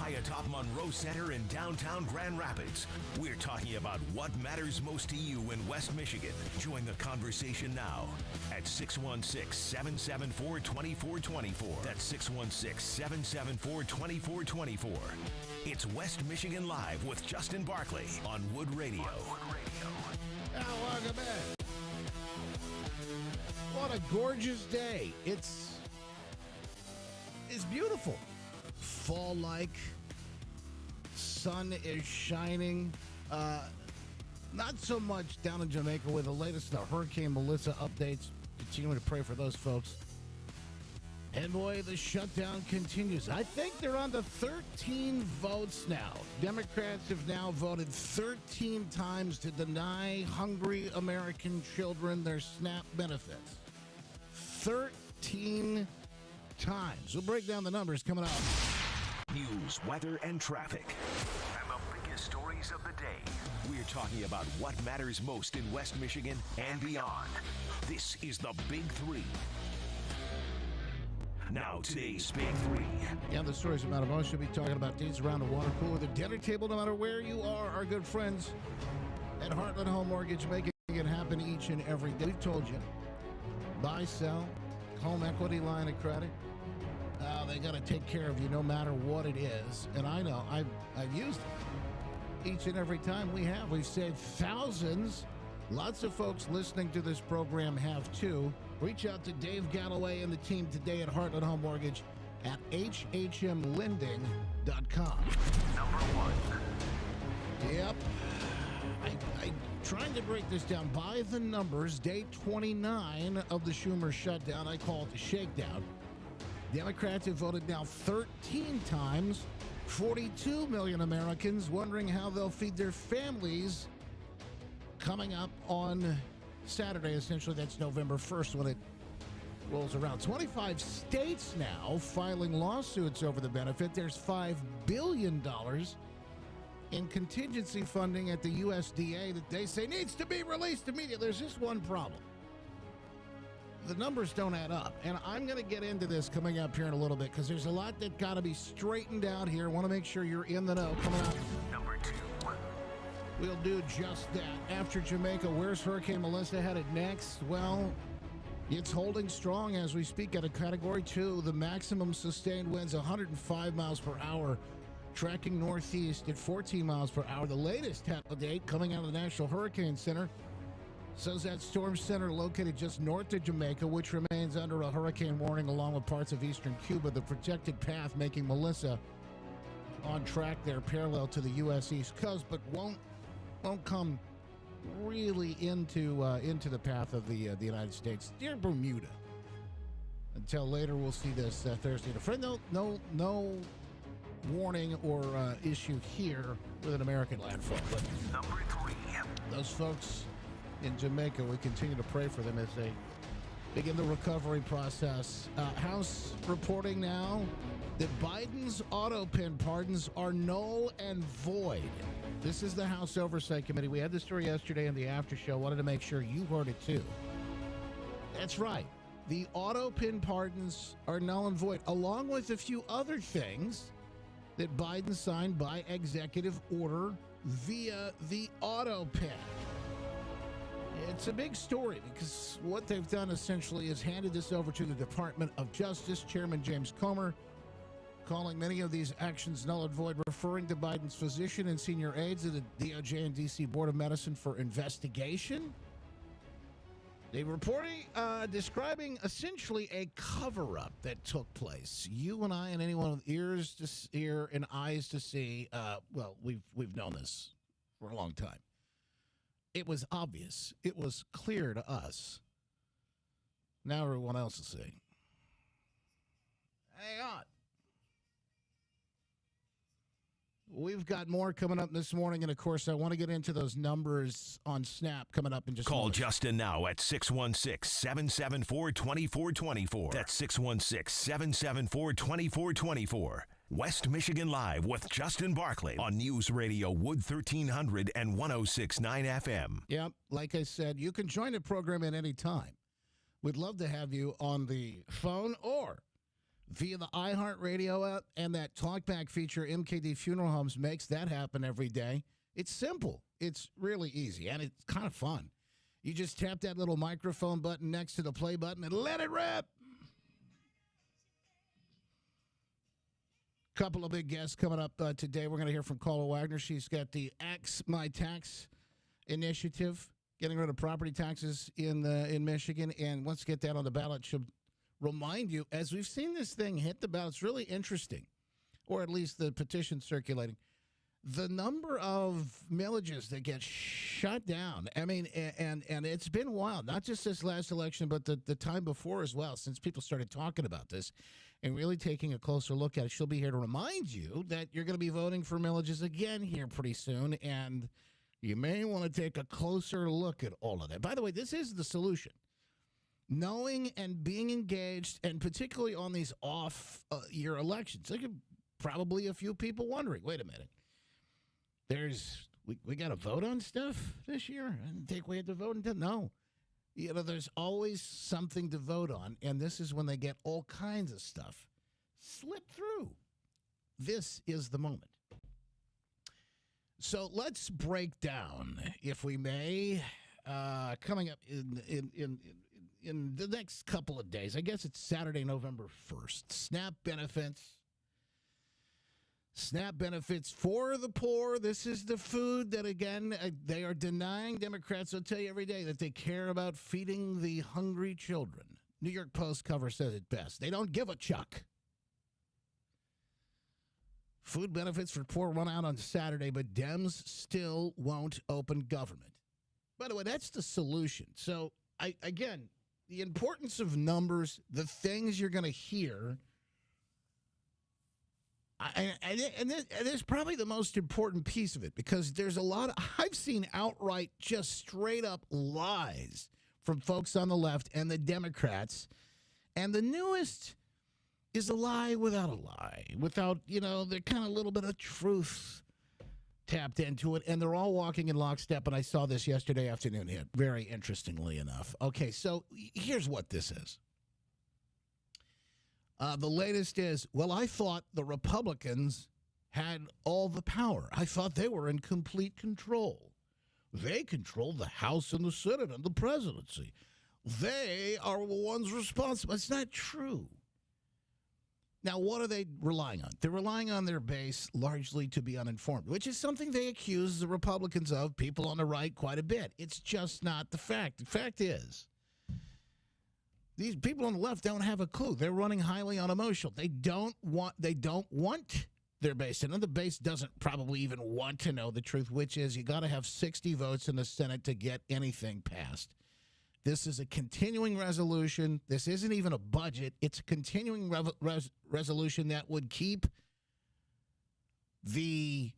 high atop Monroe Center in downtown Grand Rapids. We're talking about what matters most to you in West Michigan. Join the conversation now at 616-774-2424. That's 616-774-2424. It's West Michigan Live with Justin Barkley on Wood Radio. Welcome back. What a gorgeous day. It's beautiful. Fall-like. Sun is shining. Not so much down in Jamaica with the latest the Hurricane Melissa updates. Continuing to pray for those folks. And boy, the shutdown continues. I think they're on to 13 votes now. Democrats have now voted 13 times to deny hungry American children their SNAP benefits. 13 times. We'll break down the numbers coming up. News, weather, and traffic. And the biggest stories of the day. We're talking about what matters most in West Michigan and beyond. This is the Big Three. Now, today's Big Three. Yeah, the stories about most. We'll be talking about dates around the water cooler, the dinner table, no matter where you are. Our good friends at Heartland Home Mortgage making it happen each and every day. We've told you. Buy, sell, home equity line of credit. They got to take care of you no matter what it is. And I know I've used it each and every time we have. We've saved thousands. Lots of folks listening to this program have too. Reach out to Dave Galloway and the team today at Heartland Home Mortgage at hhmlending.com. Number one. Yep. I trying to break this down by the numbers. Day 29 of the Schumer Shutdown. I call it the shakedown. Democrats have voted now 13 times. 42 million Americans wondering how they'll feed their families coming up on Saturday. Essentially, that's November 1st when it rolls around. 25 states now filing lawsuits over the benefit. There's $5 billion in contingency funding at the USDA that they say needs to be released immediately. There's just one problem. The numbers don't add up. And I'm going to get into this coming up here in a little bit because there's a lot that got to be straightened out here. I want to make sure you're in the know. Coming up. Number two. We'll do just that. After Jamaica, where's Hurricane Melissa headed next? Well, it's holding strong as we speak at a Category 2. The maximum sustained winds 105 miles per hour, tracking northeast at 14 miles per hour. The latest update coming out of the National Hurricane Center says that storm center located just north of Jamaica, which remains under a hurricane warning along with parts of eastern Cuba. The projected path making Melissa on track there parallel to the U.S. East Coast, but won't come really into the path of the United States near Bermuda until later. We'll see this Thursday. No warning or issue here with an American landfall. But number three. Those folks in Jamaica, we continue to pray for them as they begin the recovery process. House reporting now that Biden's auto pen pardons are null and void. This is the House Oversight Committee. We had the story yesterday in the after show. Wanted to make sure you heard it too. That's right. The auto pen pardons are null and void, along with a few other things that Biden signed by executive order via the auto pen. It's a big story because what they've done essentially is handed this over to the Department of Justice. Chairman James Comer calling many of these actions null and void, referring to Biden's physician and senior aides at the DOJ and D.C. Board of Medicine for investigation. They reporting, describing essentially a cover-up that took place. You and I and anyone with ears to hear and eyes to see, well, we've known this for a long time. It was obvious. It was clear to us. Now everyone else is seeing. Hang on. We've got more coming up this morning, and of course, I want to get into those numbers on Snap coming up in just a Call moment. Justin now at 616-774-2424. That's 616-774-2424. West Michigan Live with Justin Barkley on News Radio Wood 1300 and 106.9 FM. Yep, like I said, you can join the program at any time. We'd love to have you on the phone or via the iHeartRadio app and that talkback feature. MKD Funeral Homes makes that happen every day. It's simple. It's really easy, and it's kind of fun. You just tap that little microphone button next to the play button and let it rip. Couple of big guests coming up today. We're going to hear from Carla Wagner. She's got the Axe My Tax initiative, getting rid of property taxes in Michigan. And once we get that on the ballot, she'll remind you, as we've seen this thing hit the ballot, it's really interesting, or at least the petition circulating, the number of millages that get shut down. I mean, and it's been wild, not just this last election, but the time before as well, since people started talking about this and really taking a closer look at it. She'll be here to remind you that you're going to be voting for millages again here pretty soon, and you may want to take a closer look at all of that. By the way, this is the solution. Knowing and being engaged, and particularly on these off-year elections. There could probably a few people wondering, wait a minute, we got to vote on stuff this year? I didn't think we had to vote until, no. You know, there's always something to vote on, and this is when they get all kinds of stuff slip through. This is the moment. So let's break down, if we may, coming up in the next couple of days. I guess it's Saturday, November 1st. SNAP benefits. SNAP benefits for the poor. This is the food that, again, they are denying. Democrats will tell you every day that they care about feeding the hungry children. New York Post cover says it best. They don't give a chuck. Food benefits for poor run out on Saturday, but Dems still won't open government. By the way, that's the solution. So, again, the importance of numbers, the things you're going to hear, and this is probably the most important piece of it, because there's a lot of, I've seen outright just straight up lies from folks on the left and the Democrats. And the newest is a lie without a lie, without, the kind of little bit of truth tapped into it. And they're all walking in lockstep. And I saw this yesterday afternoon hit, very interestingly enough. Okay, so here's what this is. The latest is, well, I thought the Republicans had all the power. I thought they were in complete control. They control the House and the Senate and the presidency. They are the ones responsible. It's not true. Now, what are they relying on? They're relying on their base largely to be uninformed, which is something they accuse the Republicans of, people on the right, quite a bit. It's just not the fact. The fact is, these people on the left don't have a clue. They're running highly on emotional. They don't want their base to know. The base doesn't probably even want to know the truth, which is you got to have 60 votes in the Senate to get anything passed. This is a continuing resolution. This isn't even a budget. It's a continuing resolution that would keep the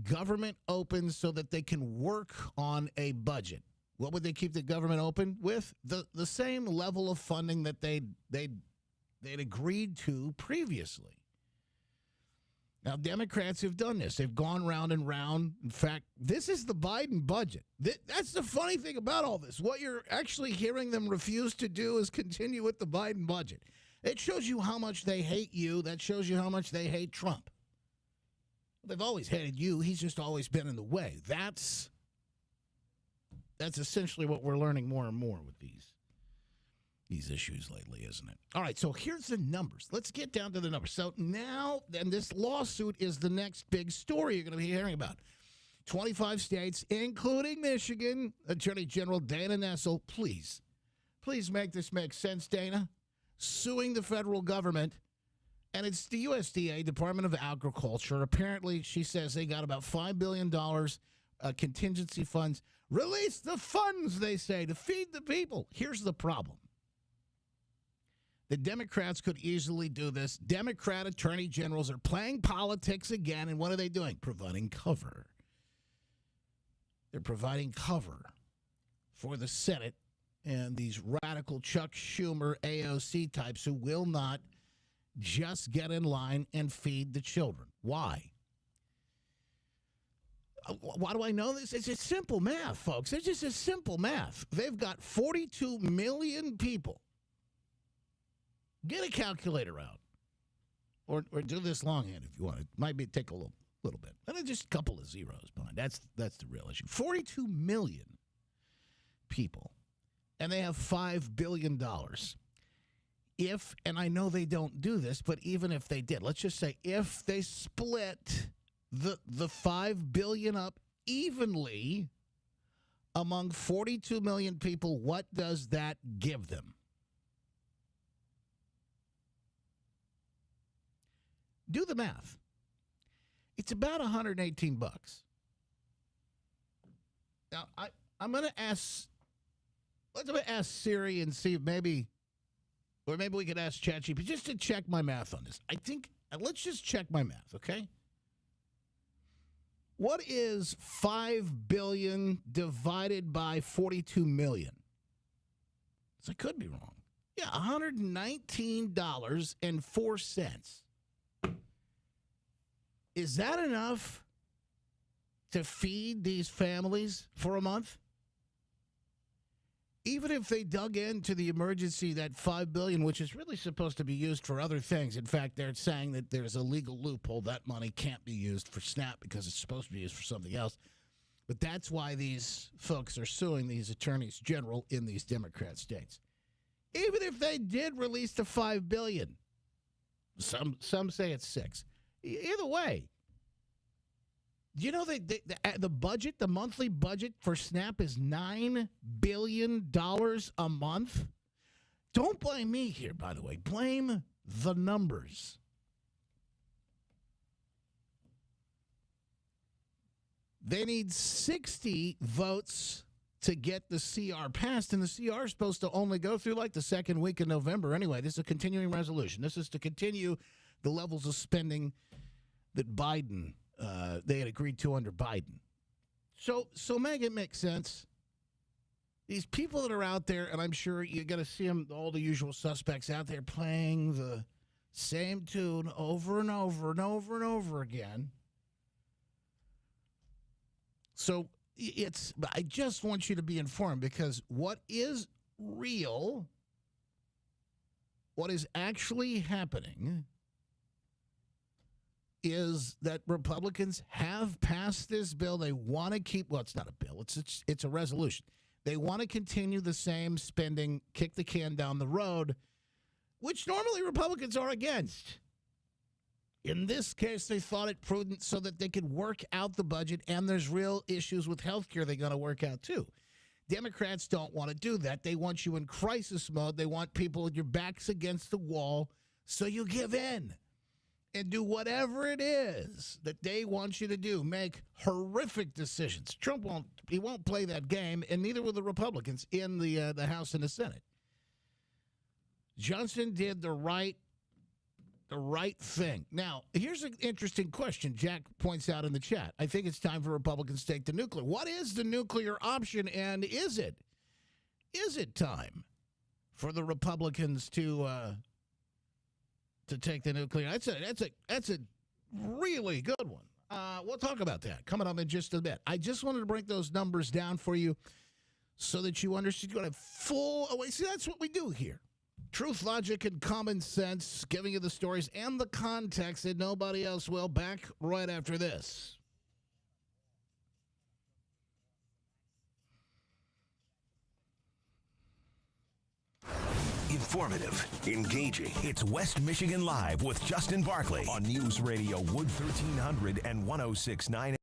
government open so that they can work on a budget. What would they keep the government open with? The same level of funding that they'd agreed to previously. Now, Democrats have done this. They've gone round and round. In fact, this is the Biden budget. That's the funny thing about all this. What you're actually hearing them refuse to do is continue with the Biden budget. It shows you how much they hate you. That shows you how much they hate Trump. They've always hated you. He's just always been in the way. That's essentially what we're learning more and more with these issues lately, isn't it? All right, so here's the numbers. Let's get down to the numbers. So now, and this lawsuit is the next big story you're going to be hearing about. 25 states, including Michigan, Attorney General Dana Nessel, please make this make sense, Dana, suing the federal government. And it's the USDA, Department of Agriculture. Apparently, she says they got about $5 billion contingency funds. Release the funds, they say, to feed the people. Here's the problem. The Democrats could easily do this. Democrat attorney generals are playing politics again, and what are they doing? Providing cover. They're providing cover for the Senate and these radical Chuck Schumer AOC types who will not just get in line and feed the children. Why? Why do I know this? It's just simple math, folks. It's just a simple math. They've got 42 million people. Get a calculator out. or do this longhand if you want. It might take a little bit. And then just a couple of zeros behind. That's the real issue. 42 million people, and they have $5 billion. If, and I know they don't do this, but even if they did, let's just say if they split the $5 billion up evenly among 42 million people, what does that give them? Do the math. It's about $118. Now, I'm going to ask, let's ask Siri and see if maybe we could ask ChatGPT just to check my math on this. I think, let's just check my math, okay? What is 5 billion divided by 42 million? So I could be wrong. Yeah, $119.04. Is that enough to feed these families for a month? Even if they dug into the emergency, that $5 billion, which is really supposed to be used for other things. In fact, they're saying that there's a legal loophole. That money can't be used for SNAP because it's supposed to be used for something else. But that's why these folks are suing these attorneys general in these Democrat states. Even if they did release the $5 billion, some say it's $6 billion. Either way, do you know the budget, the monthly budget for SNAP is $9 billion a month? Don't blame me here, by the way. Blame the numbers. They need 60 votes to get the CR passed, and the CR is supposed to only go through like the second week of November. Anyway, this is a continuing resolution. This is to continue the levels of spending that Biden, they had agreed to under Biden. So make it make sense. These people that are out there, and I'm sure you're going to see them, all the usual suspects out there playing the same tune over and over and over and over again. So I just want you to be informed, because what is real, what is actually happening, is that Republicans have passed this bill. They want to keep, well, it's not a bill, it's a resolution. They want to continue the same spending, kick the can down the road, which normally Republicans are against. In this case, they thought it prudent so that they could work out the budget, and there's real issues with health care they got to work out too. Democrats don't want to do that. They want you in crisis mode. They want people with your backs against the wall so you give in and do whatever it is that they want you to do. Make horrific decisions. Trump won't play that game, and neither will the Republicans in the House and the Senate. Johnson did the right thing. Now, here's an interesting question Jack points out in the chat. I think it's time for Republicans to take the nuclear. What is the nuclear option, and is it time for the Republicans to take the nuclear? That's a really good one. We'll talk about that coming up in just a bit. I just wanted to break those numbers down for you so that you understand. You have full. See, that's what we do here. Truth, logic, and common sense, giving you the stories and the context that nobody else will. Back right after this. Informative, engaging. It's West Michigan Live with Justin Barkley on News Radio Wood 1300 and 106.9.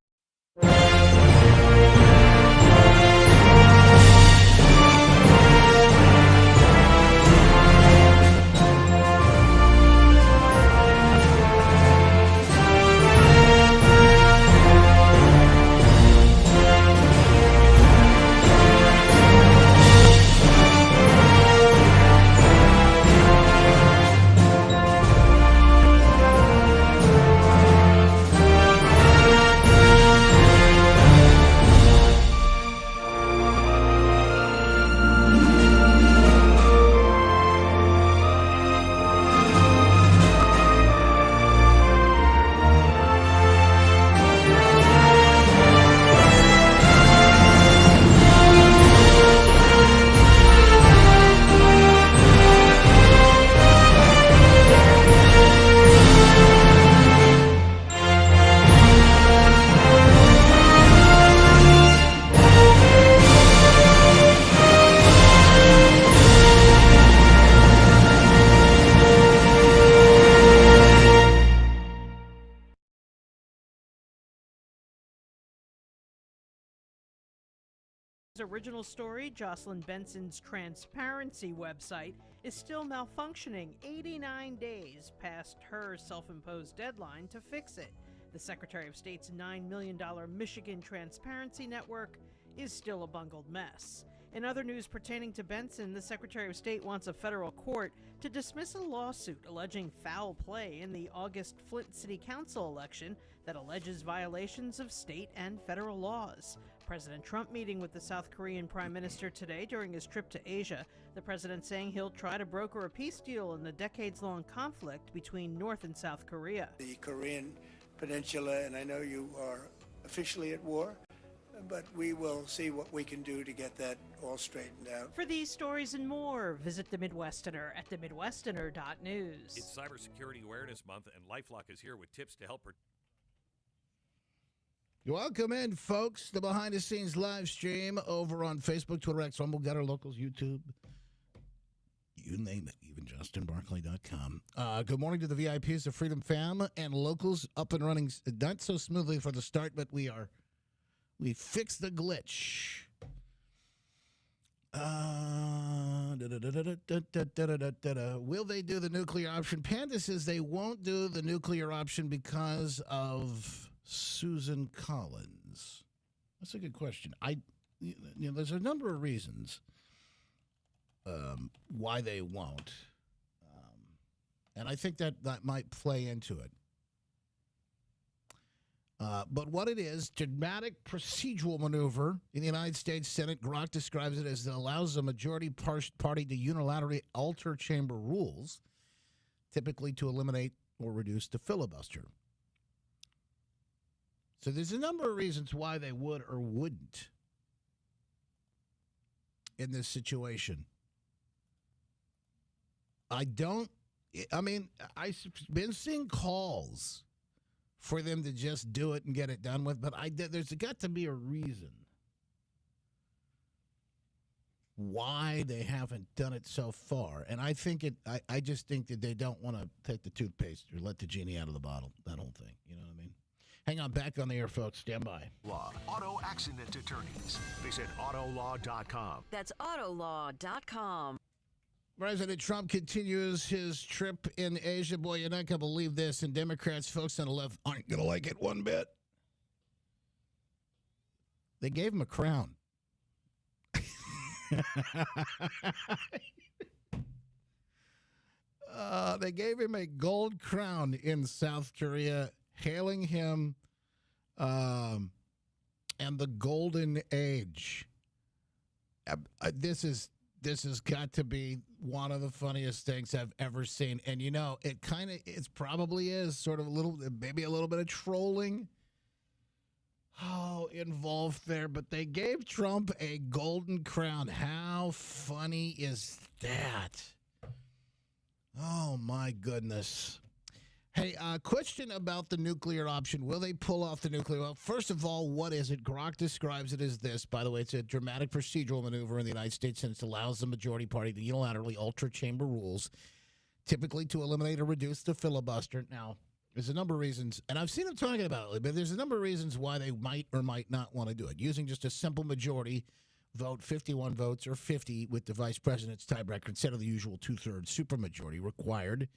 Original story, Jocelyn Benson's transparency website is still malfunctioning 89 days past her self-imposed deadline to fix it. The Secretary of State's $9 million Michigan Transparency Network is still a bungled mess. In other news pertaining to Benson, the Secretary of State wants a federal court to dismiss a lawsuit alleging foul play in the August Flint City Council election that alleges violations of state and federal laws. President Trump meeting with the South Korean Prime Minister today during his trip to Asia. The president saying he'll try to broker a peace deal in the decades-long conflict between North and South Korea. The Korean Peninsula, and I know you are officially at war, but we will see what we can do to get that all straightened out. For these stories and more, visit The Midwesterner at themidwesterner.news. It's Cybersecurity Awareness Month, and LifeLock is here with tips to help protect. Welcome in, folks. The behind-the-scenes live stream over on Facebook, Twitter, X, Rumble, Gutter, Locals, YouTube. You name it, even JustinBarkley.com. Good morning to the VIPs, the Freedom Fam, and Locals up and running. Not so smoothly for the start, but we fixed the glitch. Will they do the nuclear option? Panda says they won't do the nuclear option because of Susan Collins. That's a good question. There's a number of reasons why they won't, and I think that might play into it. But what it is, dramatic procedural maneuver in the United States Senate. Grok describes it as it allows the majority party to unilaterally alter chamber rules, typically to eliminate or reduce the filibuster. So there's a number of reasons why they would or wouldn't in this situation. I've been seeing calls for them to just do it and get it done with, but there's got to be a reason why they haven't done it so far. And I just think that they don't want to take the toothpaste or let the genie out of the bottle, that whole thing. You know what I mean? Hang on, back on the air, folks. Stand by. Law. Auto accident attorneys. Visit autolaw.com. That's autolaw.com. President Trump continues his trip in Asia. Boy, you're not going to believe this. And Democrats, folks on the left, aren't going to like it one bit. They gave him a crown. They gave him a gold crown in South Korea, hailing him and the golden age. This has got to be one of the funniest things I've ever seen. And, it probably is sort of maybe a little bit of trolling involved there. But they gave Trump a golden crown. How funny is that? Oh, my goodness. Hey, question about the nuclear option. Will they pull off the nuclear? Well, first of all, what is it? Grok describes it as this. By the way, it's a dramatic procedural maneuver in the United States Senate that allows the majority party to unilaterally alter chamber rules, typically to eliminate or reduce the filibuster. Now, there's a number of reasons, and I've seen them talking about it, but there's a number of reasons why they might or might not want to do it. Using just a simple majority vote, 51 votes or 50 with the vice president's tiebreaker instead of the usual two-thirds supermajority required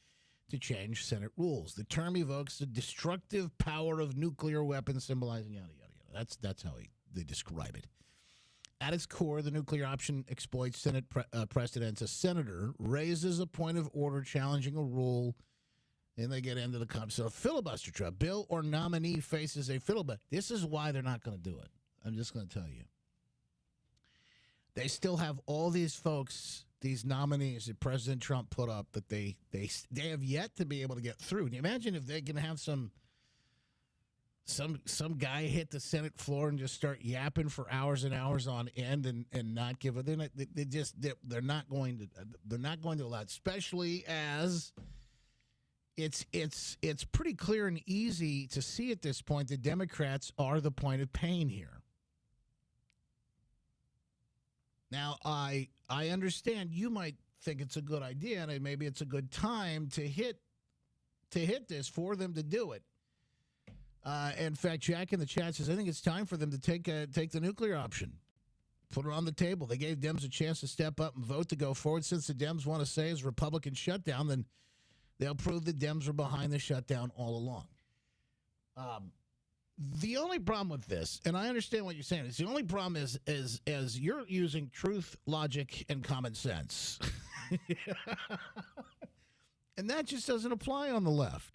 to change Senate rules. The term evokes the destructive power of nuclear weapons, symbolizing yada, yada, yada. That's how they describe it. At its core, the nuclear option exploits Senate precedents. A senator raises a point of order challenging a rule, and they get into the concept of filibuster trial. Bill or nominee faces a filibuster. This is why they're not going to do it. I'm just going to tell you. They still have all these folks, these nominees that President Trump put up that they have yet to be able to get through. Can you imagine if they can have some guy hit the Senate floor and just start yapping for hours and hours on end and not give it? They're not going to allow it, especially as it's pretty clear and easy to see at this point that Democrats are the point of pain here. Now, I understand you might think it's a good idea, and maybe it's a good time to hit this for them to do it. In fact, Jack in the chat says, I think it's time for them to take the nuclear option. put it on the table. They gave Dems a chance to step up and vote to go forward. Since the Dems want to say it's Republican shutdown, then they'll prove the Dems were behind the shutdown all along. The only problem with this, and I understand what you're saying, is the only problem is you're using truth, logic, and common sense. And that just doesn't apply on the left.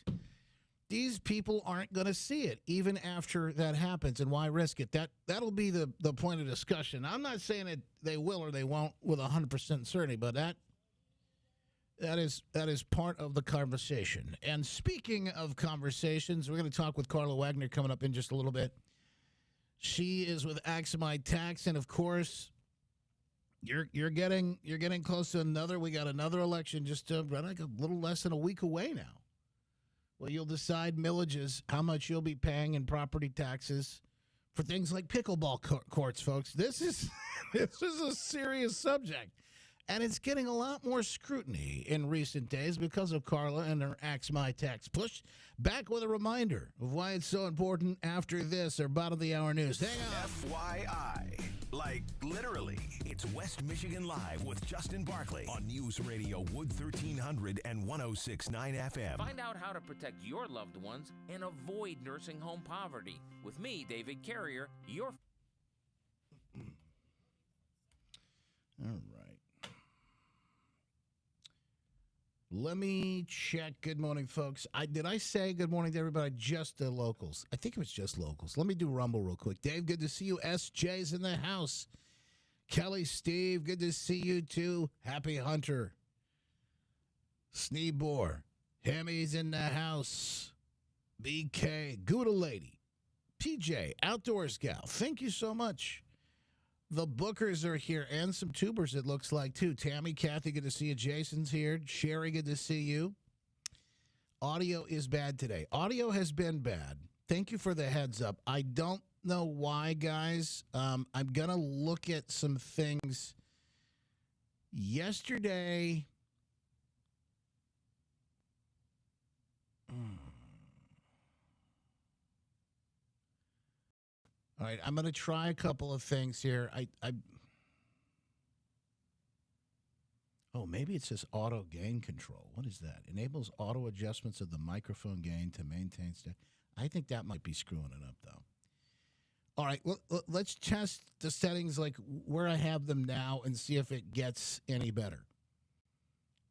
These people aren't going to see it, even after that happens, and why risk it? That'll be the point of discussion. I'm not saying that they will or they won't with 100% certainty, but that is part of the conversation. And speaking of conversations, we're going to talk with Carla Wagner coming up in just a little bit. She is with Axamite Tax, and of course, you're getting close to another. We got another election just like a little less than a week away now. Well, you'll decide millages, how much you'll be paying in property taxes for things like pickleball courts, folks. This is a serious subject. And it's getting a lot more scrutiny in recent days because of Carla and her Axe My Tax push. Back with a reminder of why it's so important after this, or bottom of the hour news. Hang on. FYI. Like, literally. It's West Michigan Live with Justin Barkley on News Radio Wood 1300 and 106.9 FM. Find out how to protect your loved ones and avoid nursing home poverty. With me, David Carrier, your... All right. Let me check. Good morning, folks. Did I say good morning to everybody? Just the locals. I think it was just locals. Let me do Rumble real quick. Dave, good to see you. SJ's in the house. Kelly, Steve, good to see you too. Happy Hunter. Sneebor. Hemmy's in the house. BK. Gouda Lady. PJ. Outdoors Gal. Thank you so much. The Bookers are here, and some tubers, it looks like, too. Tammy, Kathy, good to see you. Jason's here. Sherry, good to see you. Audio is bad today. Audio has been bad. Thank you for the heads up. I don't know why, guys. I'm going to look at some things. Yesterday... All right, I'm going to try a couple of things here. Oh, maybe it says auto gain control. What is that? Enables auto adjustments of the microphone gain to maintain I think that might be screwing it up, though. All right, let's test the settings like where I have them now and see if it gets any better.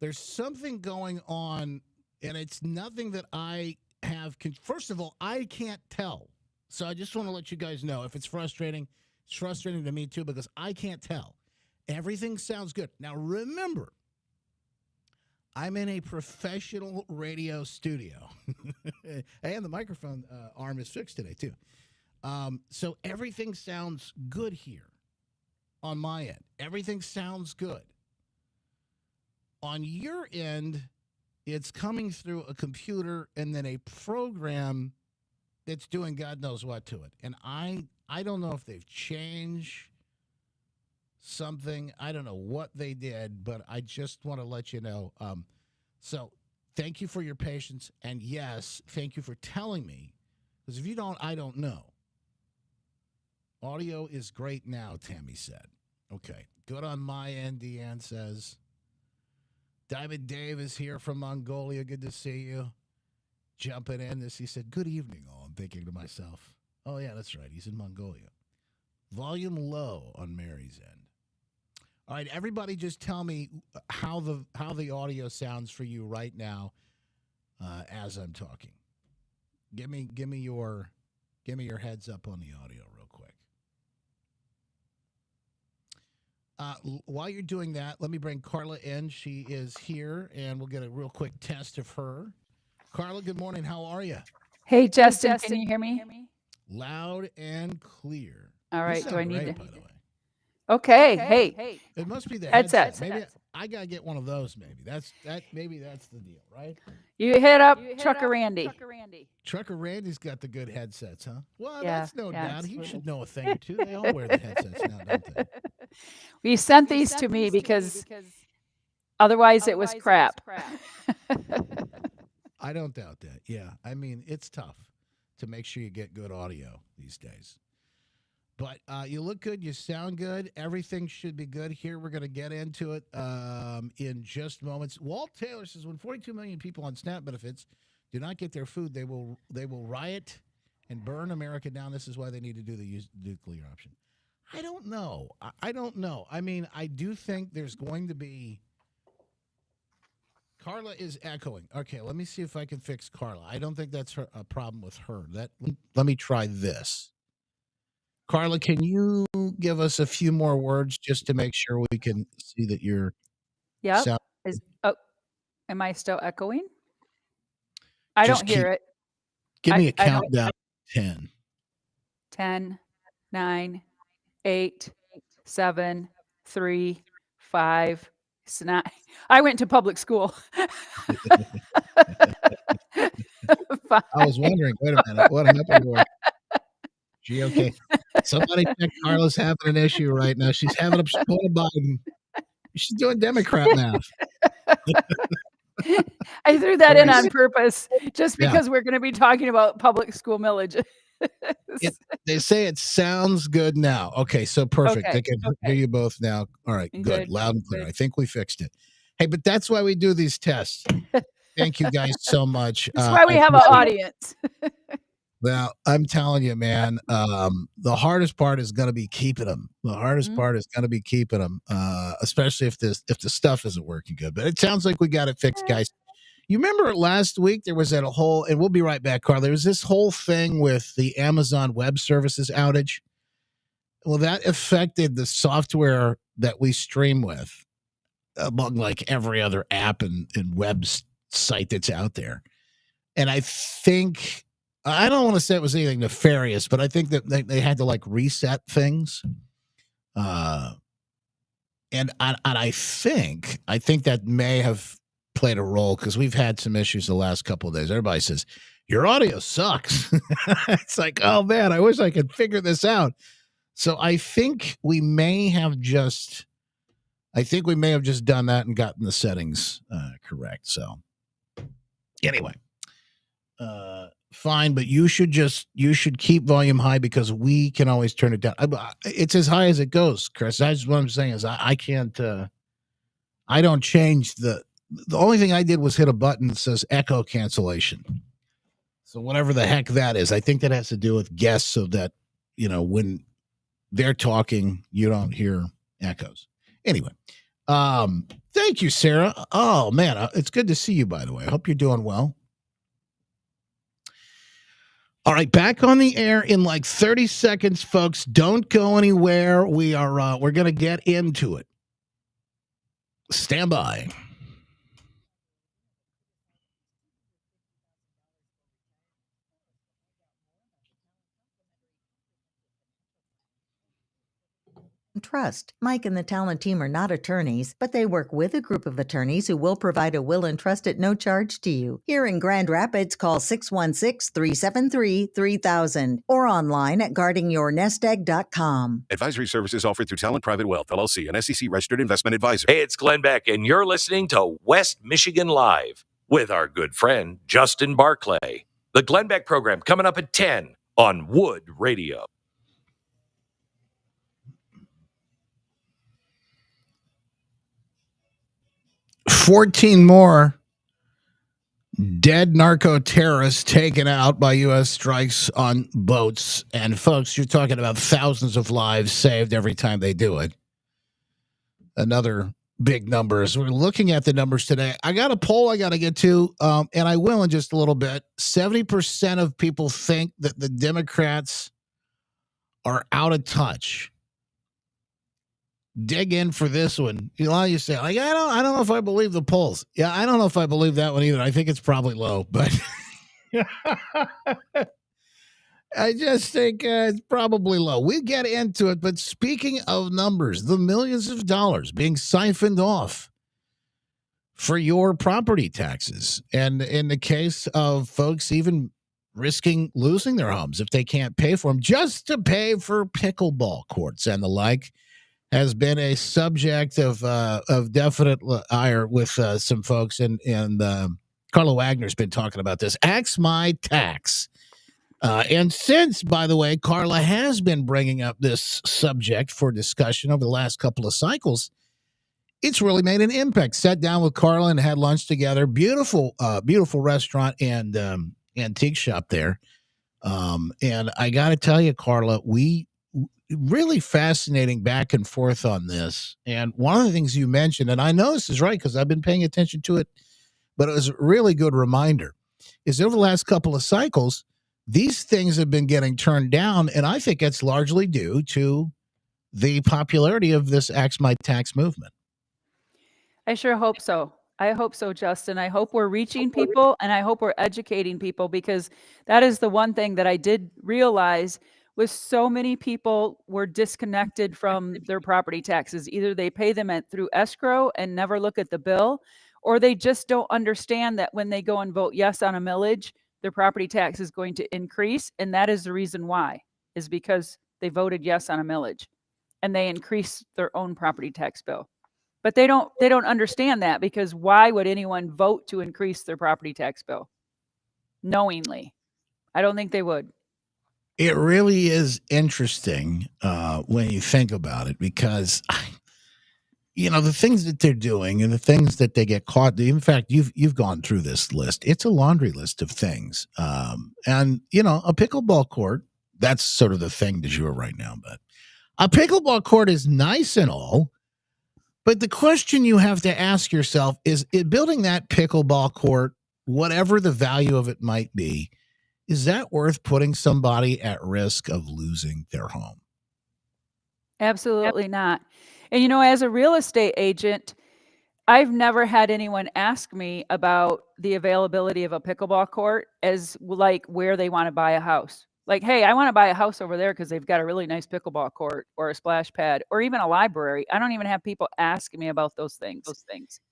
There's something going on, and it's nothing that I have. First of all, I can't tell. So I just want to let you guys know if it's frustrating. It's frustrating to me, too, because I can't tell. Everything sounds good. Now, remember, I'm in a professional radio studio. And the microphone arm is fixed today, too. So everything sounds good here on my end. Everything sounds good. On your end, it's coming through a computer and then a program that's doing God knows what to it. And I don't know if they've changed something. I don't know what they did, but I just want to let you know. So thank you for your patience. And yes, thank you for telling me. Because if you don't, I don't know. Audio is great now, Tammy said. Okay. Good on my end, Deanne says. Diamond Dave is here from Mongolia. Good to see you. Jumping in this, he said, good evening, all. I'm thinking to myself, oh, yeah, that's right. He's in Mongolia. Volume low on Mary's end. All right, everybody just tell me how the audio sounds for you right now as I'm talking. Give me your heads up on the audio real quick. While you're doing that, let me bring Carla in. She is here, and we'll get a real quick test of her. Carla, good morning. How are you? Hey, Justin, can you hear me? Loud and clear. All right. Do I need great, to? by the way. Okay. Hey. It must be the Headsets. headset. Maybe I gotta get one of those. Maybe that's the deal, right? You hit up Trucker Randy. Trucker Randy's got the good headsets, huh? Well, Yeah, that's no yeah, doubt. He absolutely. should know a thing or two. They all wear the headsets now, don't they? You sent these to me because otherwise it was crap. I don't doubt that. Yeah, I mean, it's tough to make sure you get good audio these days. But you look good. You sound good. Everything should be good here. We're going to get into it in just moments. Walt Taylor says when 42 million people on SNAP benefits do not get their food, they will riot and burn America down. This is why they need to do the nuclear option. I don't know. I don't know. I mean, I do think there's going to be. Carla is echoing. Okay, let me see if I can fix Carla. I don't think that's a problem with her. Let me try this. Carla, can you give us a few more words just to make sure we can see that you're Yep. sound? Am I still echoing? I Just don't hear it. Give me a I don't- countdown. 10. 10, 9, 8, 7, 3, 5, 9. I went to public school. I was wondering, wait a minute, what happened to her? She okay? Somebody check Carla's having an issue right now. She's having a supporting Biden. She's doing Democrat math. I threw that in on purpose just Yeah. because we're going to be talking about public school millage. They say it sounds good now. Okay, so perfect. Okay, They can hear you both now. All right, good. Good, Loud and clear. good. I think we fixed it. Hey, but that's why we do these tests. Thank you guys so much. That's why we have an audience. Well, I'm telling you, man, the hardest part is going to be keeping them. The hardest part is going to be keeping them, especially if the stuff isn't working good. But it sounds like we got it fixed, guys. You remember last week there was that whole, and we'll be right back, Carl. There was this whole thing with the Amazon Web Services outage. Well, that affected the software that we stream with, among like every other app and web site that's out there. And I think, I don't want to say it was anything nefarious, but I think that they had to like reset things. And I think that may have played a role because we've had some issues the last couple of days. Everybody says, your audio sucks. It's like, oh man, I wish I could figure this out. So I think we may have just done that and gotten the settings correct. So anyway, fine, but you should keep volume high because we can always turn it down. It's as high as it goes, Chris. That's what I'm saying is I can't, I don't change the only thing I did was hit a button that says echo cancellation. So whatever the heck that is, I think that has to do with guests so that, when they're talking, you don't hear echoes. Anyway, thank you, Sarah. Oh man, it's good to see you, by the way. I hope you're doing well. All right, back on the air in like 30 seconds, folks. Don't go anywhere. We're going to get into it. Stand by. Trust. Mike and the talent team are not attorneys, but they work with a group of attorneys who will provide a will and trust at no charge to you. Here in Grand Rapids, call 616-373-3000 or online at guardingyournestegg.com. Advisory services offered through Talent Private Wealth, LLC, an SEC-registered investment advisor. Hey, it's Glenn Beck, and you're listening to West Michigan Live with our good friend Justin Barclay. The Glenn Beck program coming up at 10 on Wood Radio. 14 more dead narco terrorists taken out by U.S. strikes on boats. And folks, you're talking about thousands of lives saved every time they do it. Another big numbers. We're looking at the numbers today. I got a poll I got to get to, and I will in just a little bit. 70% of people think that the Democrats are out of touch. Dig in for this one. A lot of you say, like, I don't know if I believe the polls. Yeah, I don't know if I believe that one either. I think it's probably low, but I just think it's probably low. We get into it, but speaking of numbers, the millions of dollars being siphoned off for your property taxes, and in the case of folks even risking losing their homes if they can't pay for them, just to pay for pickleball courts and the like, has been a subject of definite ire with some folks, and Carla Wagner's been talking about this. Axe My Tax. And since, by the way, Carla has been bringing up this subject for discussion over the last couple of cycles, it's really made an impact. Sat down with Carla and had lunch together. Beautiful, beautiful restaurant and antique shop there. And I got to tell you, Carla, we really fascinating back and forth on this. And one of the things you mentioned, and I know this is right because I've been paying attention to it, but it was a really good reminder, is over the last couple of cycles, these things have been getting turned down. And I think it's largely due to the popularity of this Axe My Tax movement. I sure hope so. I hope so, Justin. I hope we're reaching people and I hope we're educating people, because that is the one thing that I did realize was so many people were disconnected from their property taxes. Either they pay them through escrow and never look at the bill, or they just don't understand that when they go and vote yes on a millage, their property tax is going to increase. And that is the reason why, is because they voted yes on a millage and they increase their own property tax bill. But they don't understand that, because why would anyone vote to increase their property tax bill knowingly? I don't think they would. It really is interesting when you think about it, because the things that they're doing and the things that they get caught. In fact, you've gone through this list. It's a laundry list of things, and a pickleball court. That's sort of the thing du jour right now. But a pickleball court is nice and all. But the question you have to ask yourself is building that pickleball court, whatever the value of it might be, is that worth putting somebody at risk of losing their home? Absolutely not. And as a real estate agent, I've never had anyone ask me about the availability of a pickleball court as like where they want to buy a house. Like, hey, I want to buy a house over there because they've got a really nice pickleball court or a splash pad or even a library. I don't even have people asking me about those things.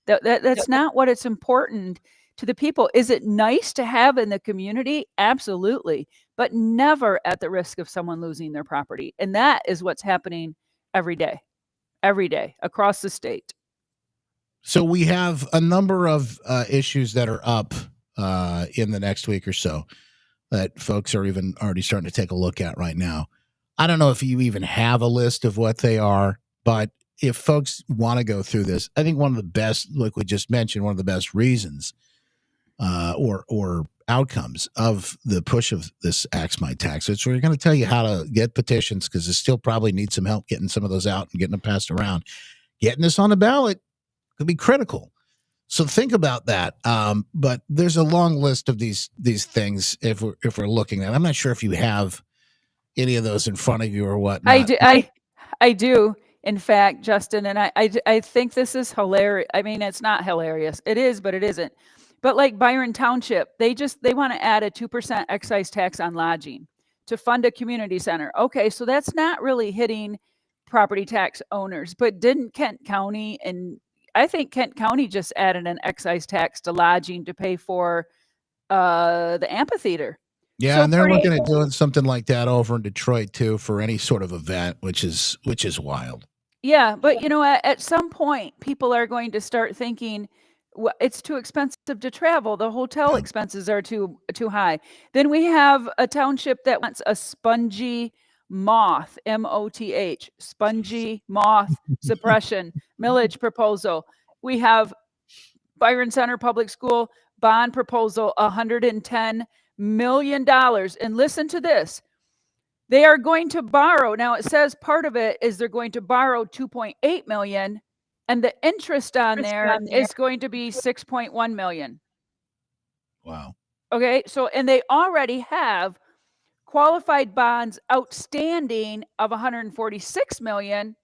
That's not what it's important to the people. Is it nice to have in the community? Absolutely. But never at the risk of someone losing their property. And that is what's happening every day across the state. So we have a number of issues that are up in the next week or so that folks are even already starting to take a look at right now. I don't know if you even have a list of what they are, but if folks want to go through this, I think one of the best, like we just mentioned, one of the best reasons or outcomes of the push of this Axe My Tax. So we're going to tell you how to get petitions, because it still probably needs some help getting some of those out and getting them passed around. Getting this on the ballot could be critical. So think about that. But there's a long list of these things if we're looking at. I'm not sure if you have any of those in front of you or what. I do. In fact, Justin, and I think this is hilarious. I mean, it's not hilarious. It is, but it isn't. But like Byron Township, they want to add a 2% excise tax on lodging to fund a community center. Okay, so that's not really hitting property tax owners. But didn't Kent County, and I think Kent County just added an excise tax to lodging to pay for the amphitheater. Yeah, so and they're looking at doing something like that over in Detroit too for any sort of event, which is wild. Yeah, but at some point, people are going to start thinking, well, it's too expensive to travel. The hotel expenses are too high. Then we have a township that wants a spongy moth, MOTH, spongy moth suppression millage proposal. We have Byron Center Public School bond proposal, $110 million. And listen to this. They are going to borrow. Now it says part of it is they're going to borrow $2.8 million. And the interest on there is going to be $6.1 million. Wow. Okay. So, and they already have qualified bonds outstanding of $146 million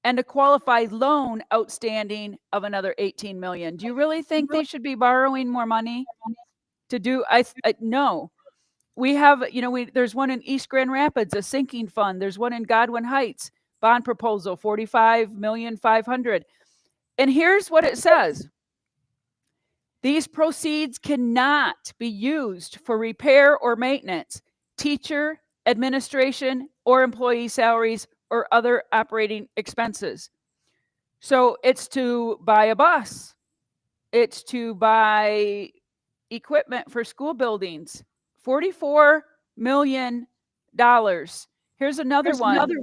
and a qualified loan outstanding of another $18 million. Do you really think they should be borrowing more money to do? No. We have, there's one in East Grand Rapids, a sinking fund. There's one in Godwin Heights, bond proposal, $45,500,000. And here's what it says. These proceeds cannot be used for repair or maintenance, teacher, administration, or employee salaries or other operating expenses. So it's to buy a bus. It's to buy equipment for school buildings. $44 million. Here's another one.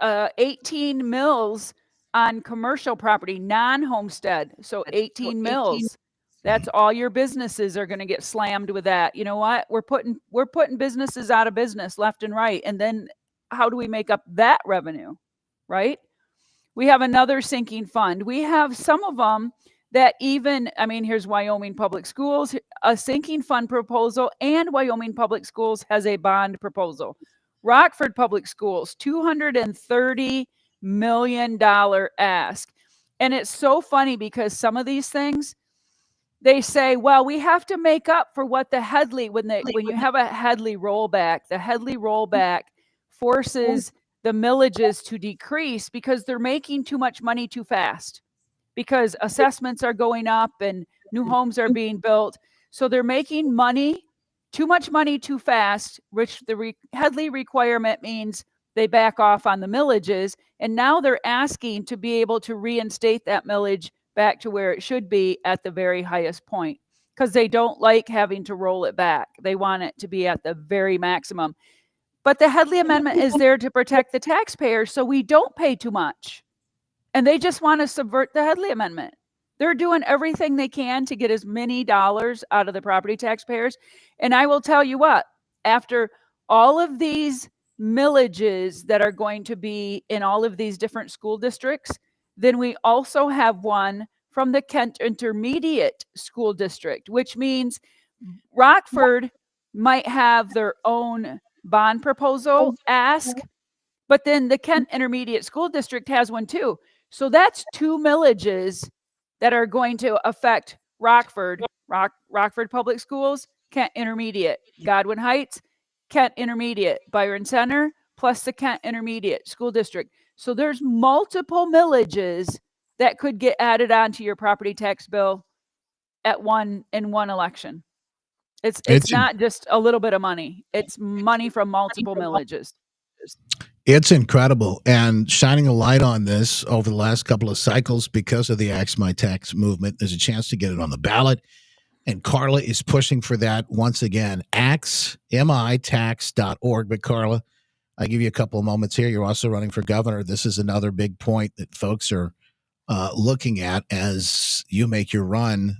18 mills on commercial property, non-homestead. So 18 mills. That's all your businesses are going to get slammed with that. You know what? We're putting businesses out of business left and right. And then how do we make up that revenue? Right? We have another sinking fund. We have some of them that even, I mean, here's Wyoming Public Schools, a sinking fund proposal, and Wyoming Public Schools has a bond proposal. Rockford Public Schools, $230 million ask. And it's so funny because some of these things, they say, well, we have to make up for what the Headley, when you have a Headley rollback, the Headley rollback forces the millages to decrease because they're making too much money too fast, because assessments are going up and new homes are being built. So they're making money, too much money too fast, which the Headley requirement means they back off on the millages. And now they're asking to be able to reinstate that millage back to where it should be at the very highest point, because they don't like having to roll it back. They want it to be at the very maximum. But the Headley Amendment is there to protect the taxpayers so we don't pay too much. And they just want to subvert the Headley Amendment. They're doing everything they can to get as many dollars out of the property taxpayers. And I will tell you what, after all of these millages that are going to be in all of these different school districts, then we also have one from the Kent Intermediate School District, which means Rockford might have their own bond proposal ask, but then the Kent Intermediate School District has one too. So that's two millages that are going to affect Rockford Public Schools, Kent Intermediate, Godwin Heights, Kent Intermediate, Byron Center, plus the Kent Intermediate School District. So there's multiple millages that could get added onto your property tax bill in one election. It's not just a little bit of money. It's money from multiple millages. It's incredible. And shining a light on this over the last couple of cycles because of the Axe My Tax movement, there's a chance to get it on the ballot. And Carla is pushing for that once again. axmitax.org. But Carla, I give you a couple of moments here. You're also running for governor. This is another big point that folks are looking at as you make your run,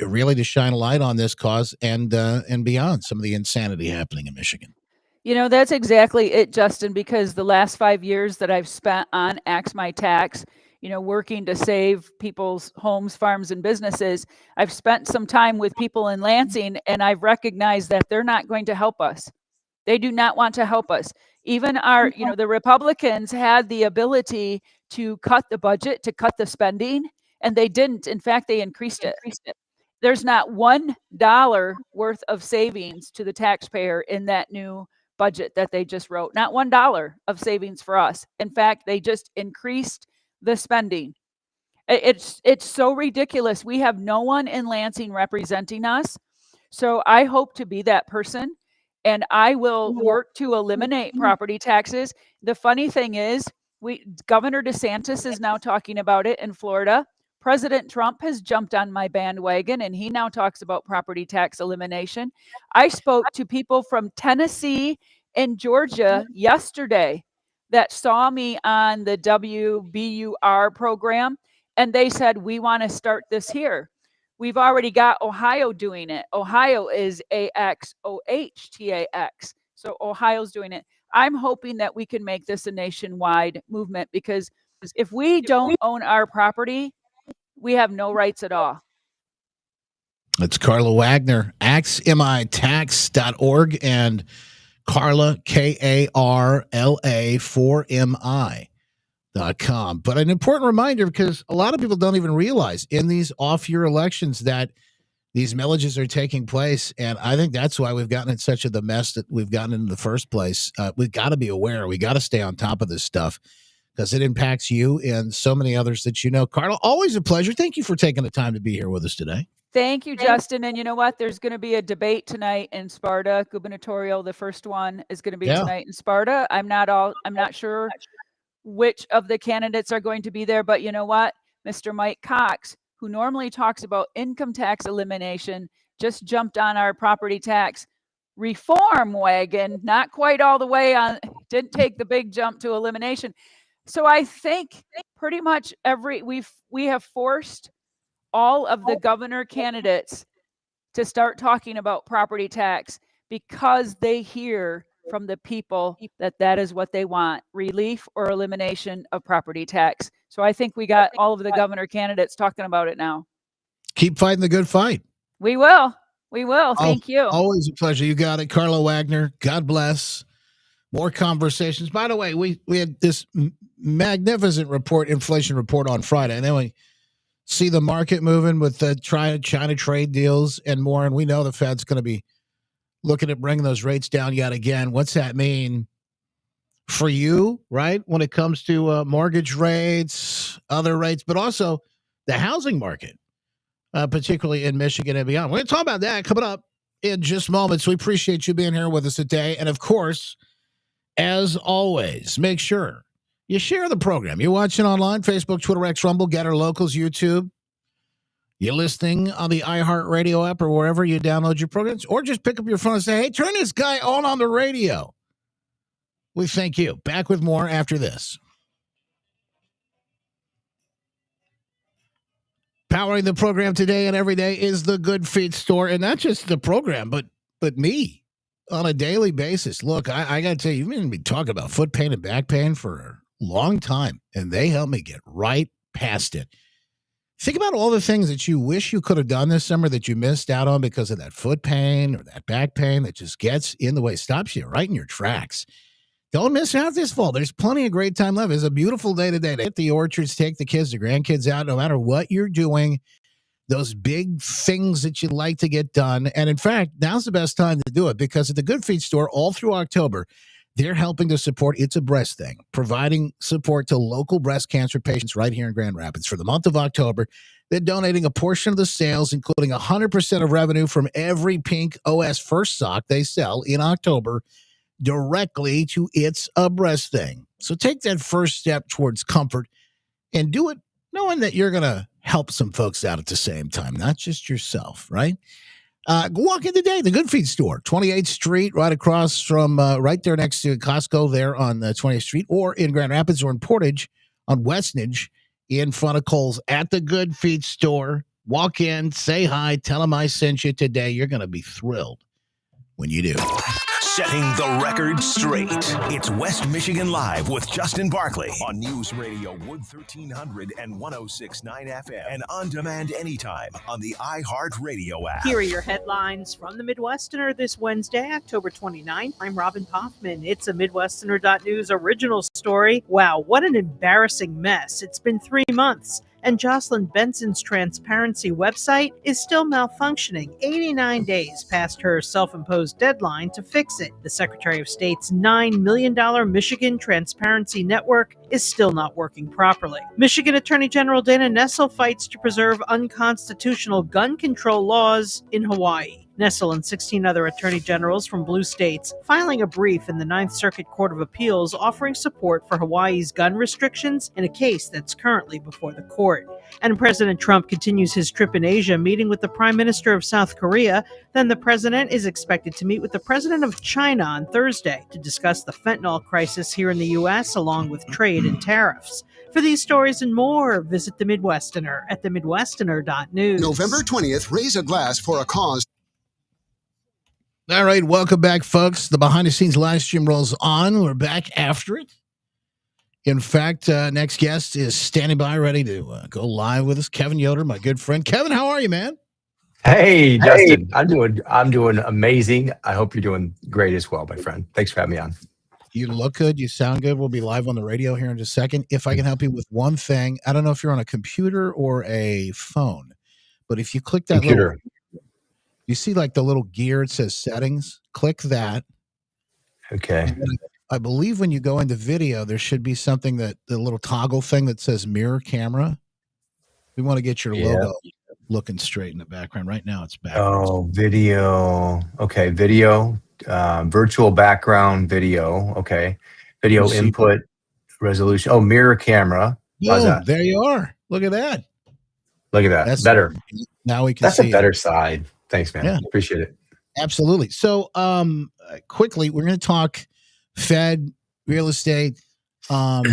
really to shine a light on this cause and beyond some of the insanity happening in Michigan. You know, that's exactly it, Justin, because the last 5 years that I've spent on Axe My Tax, you know, working to save people's homes, farms, and businesses, I've spent some time with people in Lansing, and I've recognized that they're not going to help us. They do not want to help us. Even the Republicans had the ability to cut the budget, to cut the spending, and they didn't. In fact, they increased it. There's not $1 worth of savings to the taxpayer in that new budget that they just wrote. Not $1 of savings for us. In fact, they just increased the spending. It's so ridiculous. We have no one in Lansing representing us. So I hope to be that person, and I will work to eliminate property taxes. The funny thing is, Governor DeSantis is now talking about it in Florida. President Trump has jumped on my bandwagon, and he now talks about property tax elimination. I spoke to people from Tennessee and Georgia yesterday that saw me on the WBUR program, and they said, we want to start this here. We've already got Ohio doing it. Ohio is AXOHTAX. So Ohio's doing it. I'm hoping that we can make this a nationwide movement, because if we don't own our property, we have no rights at all. It's Carla Wagner, axmitax.org, and Carla, KARLA 4MI.com. But an important reminder, because a lot of people don't even realize in these off-year elections that these millages are taking place, and I think that's why we've gotten in such the mess that we've gotten in the first place. We've got to be aware. We got to stay on top of this stuff, because it impacts you and so many others that you know. Carla, always a pleasure. Thank you for taking the time to be here with us today. Thank you, Justin. And you know what? There's going to be a debate tonight in Sparta. Gubernatorial, the first one is going to be tonight in Sparta. I'm not sure which of the candidates are going to be there, but you know what? Mr. Mike Cox, who normally talks about income tax elimination, just jumped on our property tax reform wagon, not quite all the way on, didn't take the big jump to elimination. So I think pretty much we have forced all of the governor candidates to start talking about property tax because they hear from the people that is what they want, relief or elimination of property tax. So I think we got all of the governor candidates talking about it now. Keep fighting the good fight. We will. Thank you. Always a pleasure. You got it. Carla Wagner, God bless. More conversations. By the way, we had this magnificent inflation report on Friday, and then we see the market moving with the China trade deals and more, and we know the Fed's going to be looking at bringing those rates down yet again. What's that mean for you, right, when it comes to mortgage rates, other rates, but also the housing market, particularly in Michigan and beyond? We're going to talk about that coming up in just moments. We appreciate you being here with us today. And, of course, as always, make sure you share the program. You're watching online, Facebook, Twitter, X, Rumble, Getter, Locals, YouTube. You're listening on the iHeartRadio app or wherever you download your programs, or just pick up your phone and say, hey, turn this guy on the radio. We thank you. Back with more after this. Powering the program today and every day is the Good Feet Store, and not just the program, but me on a daily basis. Look, I got to tell you, you've been talking about foot pain and back pain for a long time, and they help me get right past it. Think about all the things that you wish you could have done this summer that you missed out on because of that foot pain or that back pain that just gets in the way, stops you right in your tracks. Don't miss out this fall. There's plenty of great time left. It's a beautiful day today to hit the orchards, take the kids, the grandkids out, no matter what you're doing, those big things that you'd like to get done. And in fact, now's the best time to do it because at the Good Feet Store all through October, they're helping to support It's a Breast Thing, providing support to local breast cancer patients right here in Grand Rapids. For the month of October, they're donating a portion of the sales, including 100% of revenue from every pink OS First sock they sell in October, directly to It's a Breast Thing. So take that first step towards comfort and do it knowing that you're going to help some folks out at the same time, not just yourself, right? Go walk in today, the Good Feet Store, 28th Street, right across from, right there next to Costco there on 28th Street, or in Grand Rapids or in Portage on Westnedge in front of Kohl's at the Good Feet Store. Walk in, say hi, tell them I sent you today. You're going to be thrilled when you do. Setting the record straight. It's West Michigan Live with Justin Barkley on News Radio Wood 1300 and 106.9 FM and on demand anytime on the iHeartRadio app. Here are your headlines from the Midwesterner this Wednesday, October 29th. I'm Robin Hoffman. It's a Midwesterner.news original story. Wow, what an embarrassing mess. It's been 3 months. And Jocelyn Benson's transparency website is still malfunctioning 89 days past her self-imposed deadline to fix it. The Secretary of State's $9 million Michigan Transparency Network is still not working properly. Michigan Attorney General Dana Nessel fights to preserve unconstitutional gun control laws in Hawaii. Nessel and 16 other attorney generals from blue states filing a brief in the Ninth Circuit Court of Appeals offering support for Hawaii's gun restrictions in a case that's currently before the court. And President Trump continues his trip in Asia, meeting with the Prime Minister of South Korea. Then the president is expected to meet with the president of China on Thursday to discuss the fentanyl crisis here in the U.S., along with trade and tariffs. For these stories and more, visit The Midwesterner at themidwesterner.news. November 20th, raise a glass for a cause. All right, welcome back, folks. The behind-the-scenes live stream rolls on. We're back after it. In fact, next guest is standing by, ready to go live with us. Kevin Yoder, my good friend. Kevin, how are you, man? Hey, Justin. I'm doing amazing. I hope you're doing great as well, my friend. Thanks for having me on. You look good. You sound good. We'll be live on the radio here in just a second. If I can help you with one thing, I don't know if you're on a computer or a phone, but if you click that computer. You see like the little gear, it says settings. Click that. Okay. I believe when you go into video, there should be something the little toggle thing that says mirror camera. We want to get your logo looking straight in the background. Right now it's backwards. Oh, video. Okay. Video, virtual background video. Okay. Video input resolution. Oh, mirror camera. How's that? There you are. Look at that. Look at that. That's better. Now we can That's see a better side. Thanks, man. Yeah. Appreciate it. Absolutely. So, quickly, we're going to talk Fed, real estate. Are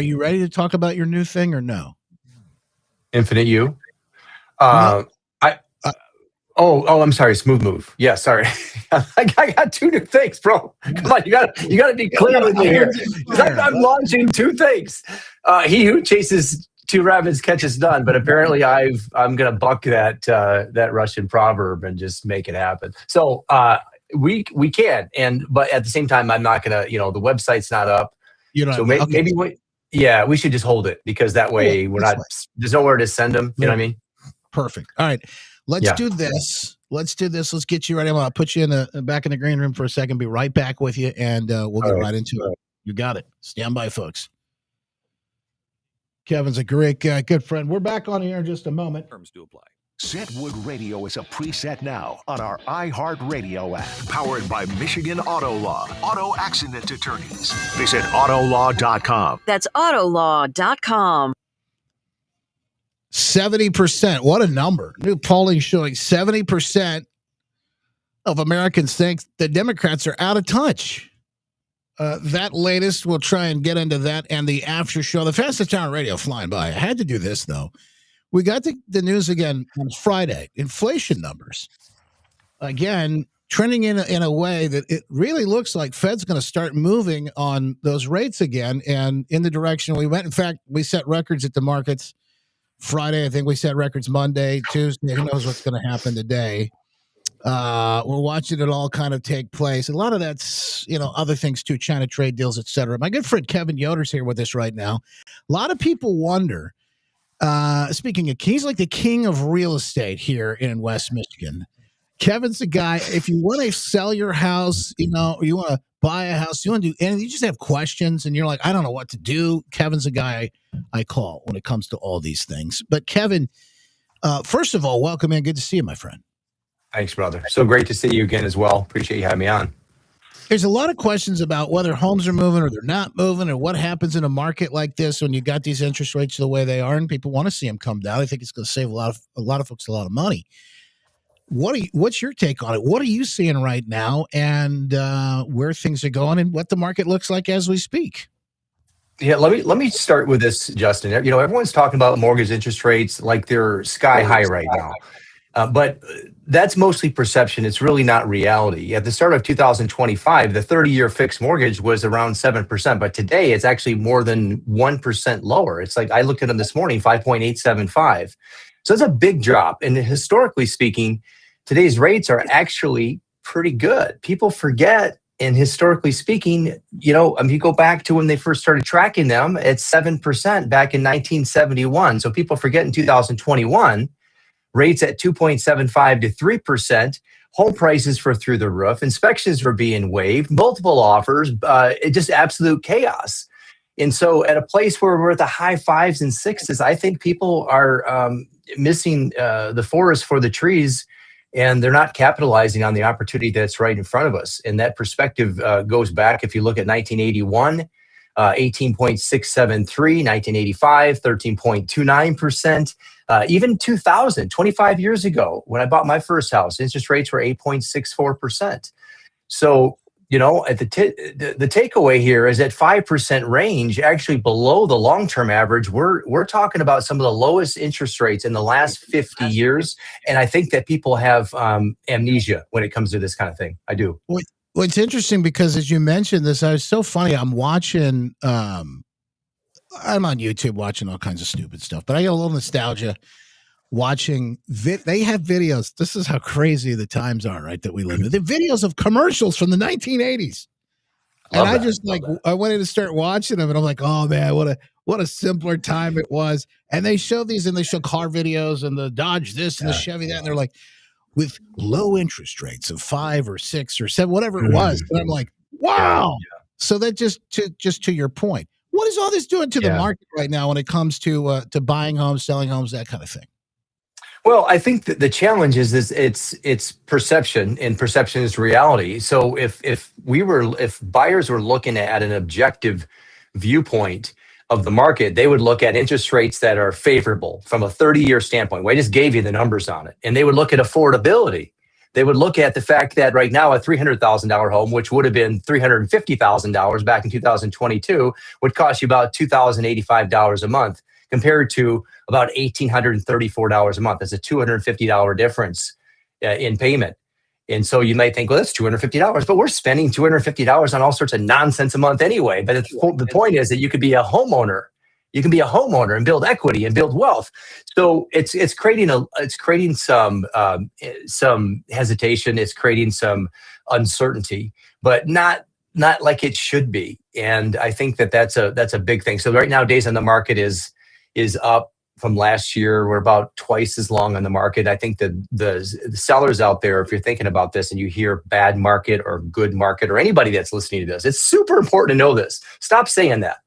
you ready to talk about your new thing or no? Infinite U. No. I I'm sorry. Smooth move. Yeah, sorry. I got two new things, bro. Come on, you got to be clear with me here. 'Cause I'm launching two things. He who chases two rabbits catches none. But apparently, I'm going to buck that Russian proverb and just make it happen. So we can, but at the same time, I'm not going to. The website's not up. So maybe we should just hold it because that way there's nowhere to send them. You know what I mean? Perfect. All right. Let's do this. Let's get you ready. I'm going to put you back in the green room for a second. Be right back with you, and we'll get right into it. You got it. Stand by, folks. Kevin's a great guy, good friend. We're back on here in just a moment. Terms do apply. Set Wood Radio is a preset now on our iHeartRadio app. Powered by Michigan Auto Law. Auto accident attorneys. Visit autolaw.com. That's autolaw.com. 70%. What a number. New polling showing 70% of Americans think the Democrats are out of touch. That latest, we'll try and get into that and the after show. The fastest town radio flying by. I had to do this, though. We got the news again on Friday. Inflation numbers. Again, trending in a way that it really looks like Fed's going to start moving on those rates again and in the direction we went. In fact, we set records at the markets Friday. I think we set records Monday, Tuesday. Who knows what's going to happen today? We're watching it all kind of take place. A lot of that's, other things too, China trade deals, et cetera. My good friend Kevin Yoder's here with us right now. A lot of people wonder, speaking of, he's like the king of real estate here in West Michigan. Kevin's the guy, if you want to sell your house, you want to buy a house, you want to do anything, you just have questions and you're like, I don't know what to do. Kevin's the guy I call when it comes to all these things. But Kevin, first of all, welcome in. Good to see you, my friend. Thanks, brother. So great to see you again as well. Appreciate you having me on. There's a lot of questions about whether homes are moving or they're not moving, or what happens in a market like this when you got these interest rates the way they are, and people want to see them come down. I think it's going to save a lot of folks a lot of money. What's your take on it? What are you seeing right now, and where things are going, and what the market looks like as we speak? Yeah, let me start with this, Justin. Everyone's talking about mortgage interest rates like they're sky high right now. But that's mostly perception. It's really not reality. At the start of 2025, the 30-year fixed mortgage was around 7%, but today it's actually more than 1% lower. It's like I looked at them this morning, 5.875. So it's a big drop. And historically speaking, today's rates are actually pretty good. People forget, and historically speaking, if you go back to when they first started tracking them, it's 7% back in 1971. So people forget in 2021, rates at 2.75 to 3%, home prices were through the roof, inspections were being waived, multiple offers, just absolute chaos. And so at a place where we're at the high 5s and 6s, I think people are missing the forest for the trees, and they're not capitalizing on the opportunity that's right in front of us. And that perspective goes back, if you look at 1981, 18.673, 1985, 13.29%. Even 2000, 25 years ago, when I bought my first house, interest rates were 8.64%. So, at the takeaway here is at 5% range, actually below the long-term average. We're talking about some of the lowest interest rates in the last 50 years. And I think that people have amnesia when it comes to this kind of thing. I do. Well, it's interesting because as you mentioned this, I was so funny. I'm watching, I'm on YouTube watching all kinds of stupid stuff, but I get a little nostalgia watching. They have videos. This is how crazy the times are, right? That we live in. The videos of commercials from the 1980s, and I wanted to start watching them, and I'm like, oh man, what a simpler time it was. And they show these, and they show car videos and the Dodge this and the Chevy that, and they're like, with low interest rates of 5 or 6 or 7, whatever it was. And I'm like, wow. Yeah. So that just to your point. What is all this doing to the market right now when it comes to buying homes, selling homes, that kind of thing? Well, I think that the challenge is it's perception, and perception is reality. So if buyers were looking at an objective viewpoint of the market, they would look at interest rates that are favorable from a 30-year standpoint. I just gave you the numbers on it, and they would look at affordability. They would look at the fact that right now a $300,000 home, which would have been $350,000 back in 2022, would cost you about $2,085 a month compared to about $1,834 a month. That's a $250 difference in payment. And so you might think, well, that's $250, but we're spending $250 on all sorts of nonsense a month anyway. But the point is that you could be a homeowner. You can be a homeowner and build equity and build wealth. So it's creating some hesitation. It's creating some uncertainty, but not like it should be. And I think that's a big thing. So right now, days on the market is up from last year. We're about twice as long on the market. I think that the sellers out there, if you're thinking about this and you hear bad market or good market, or anybody that's listening to this, it's super important to know this. Stop saying that.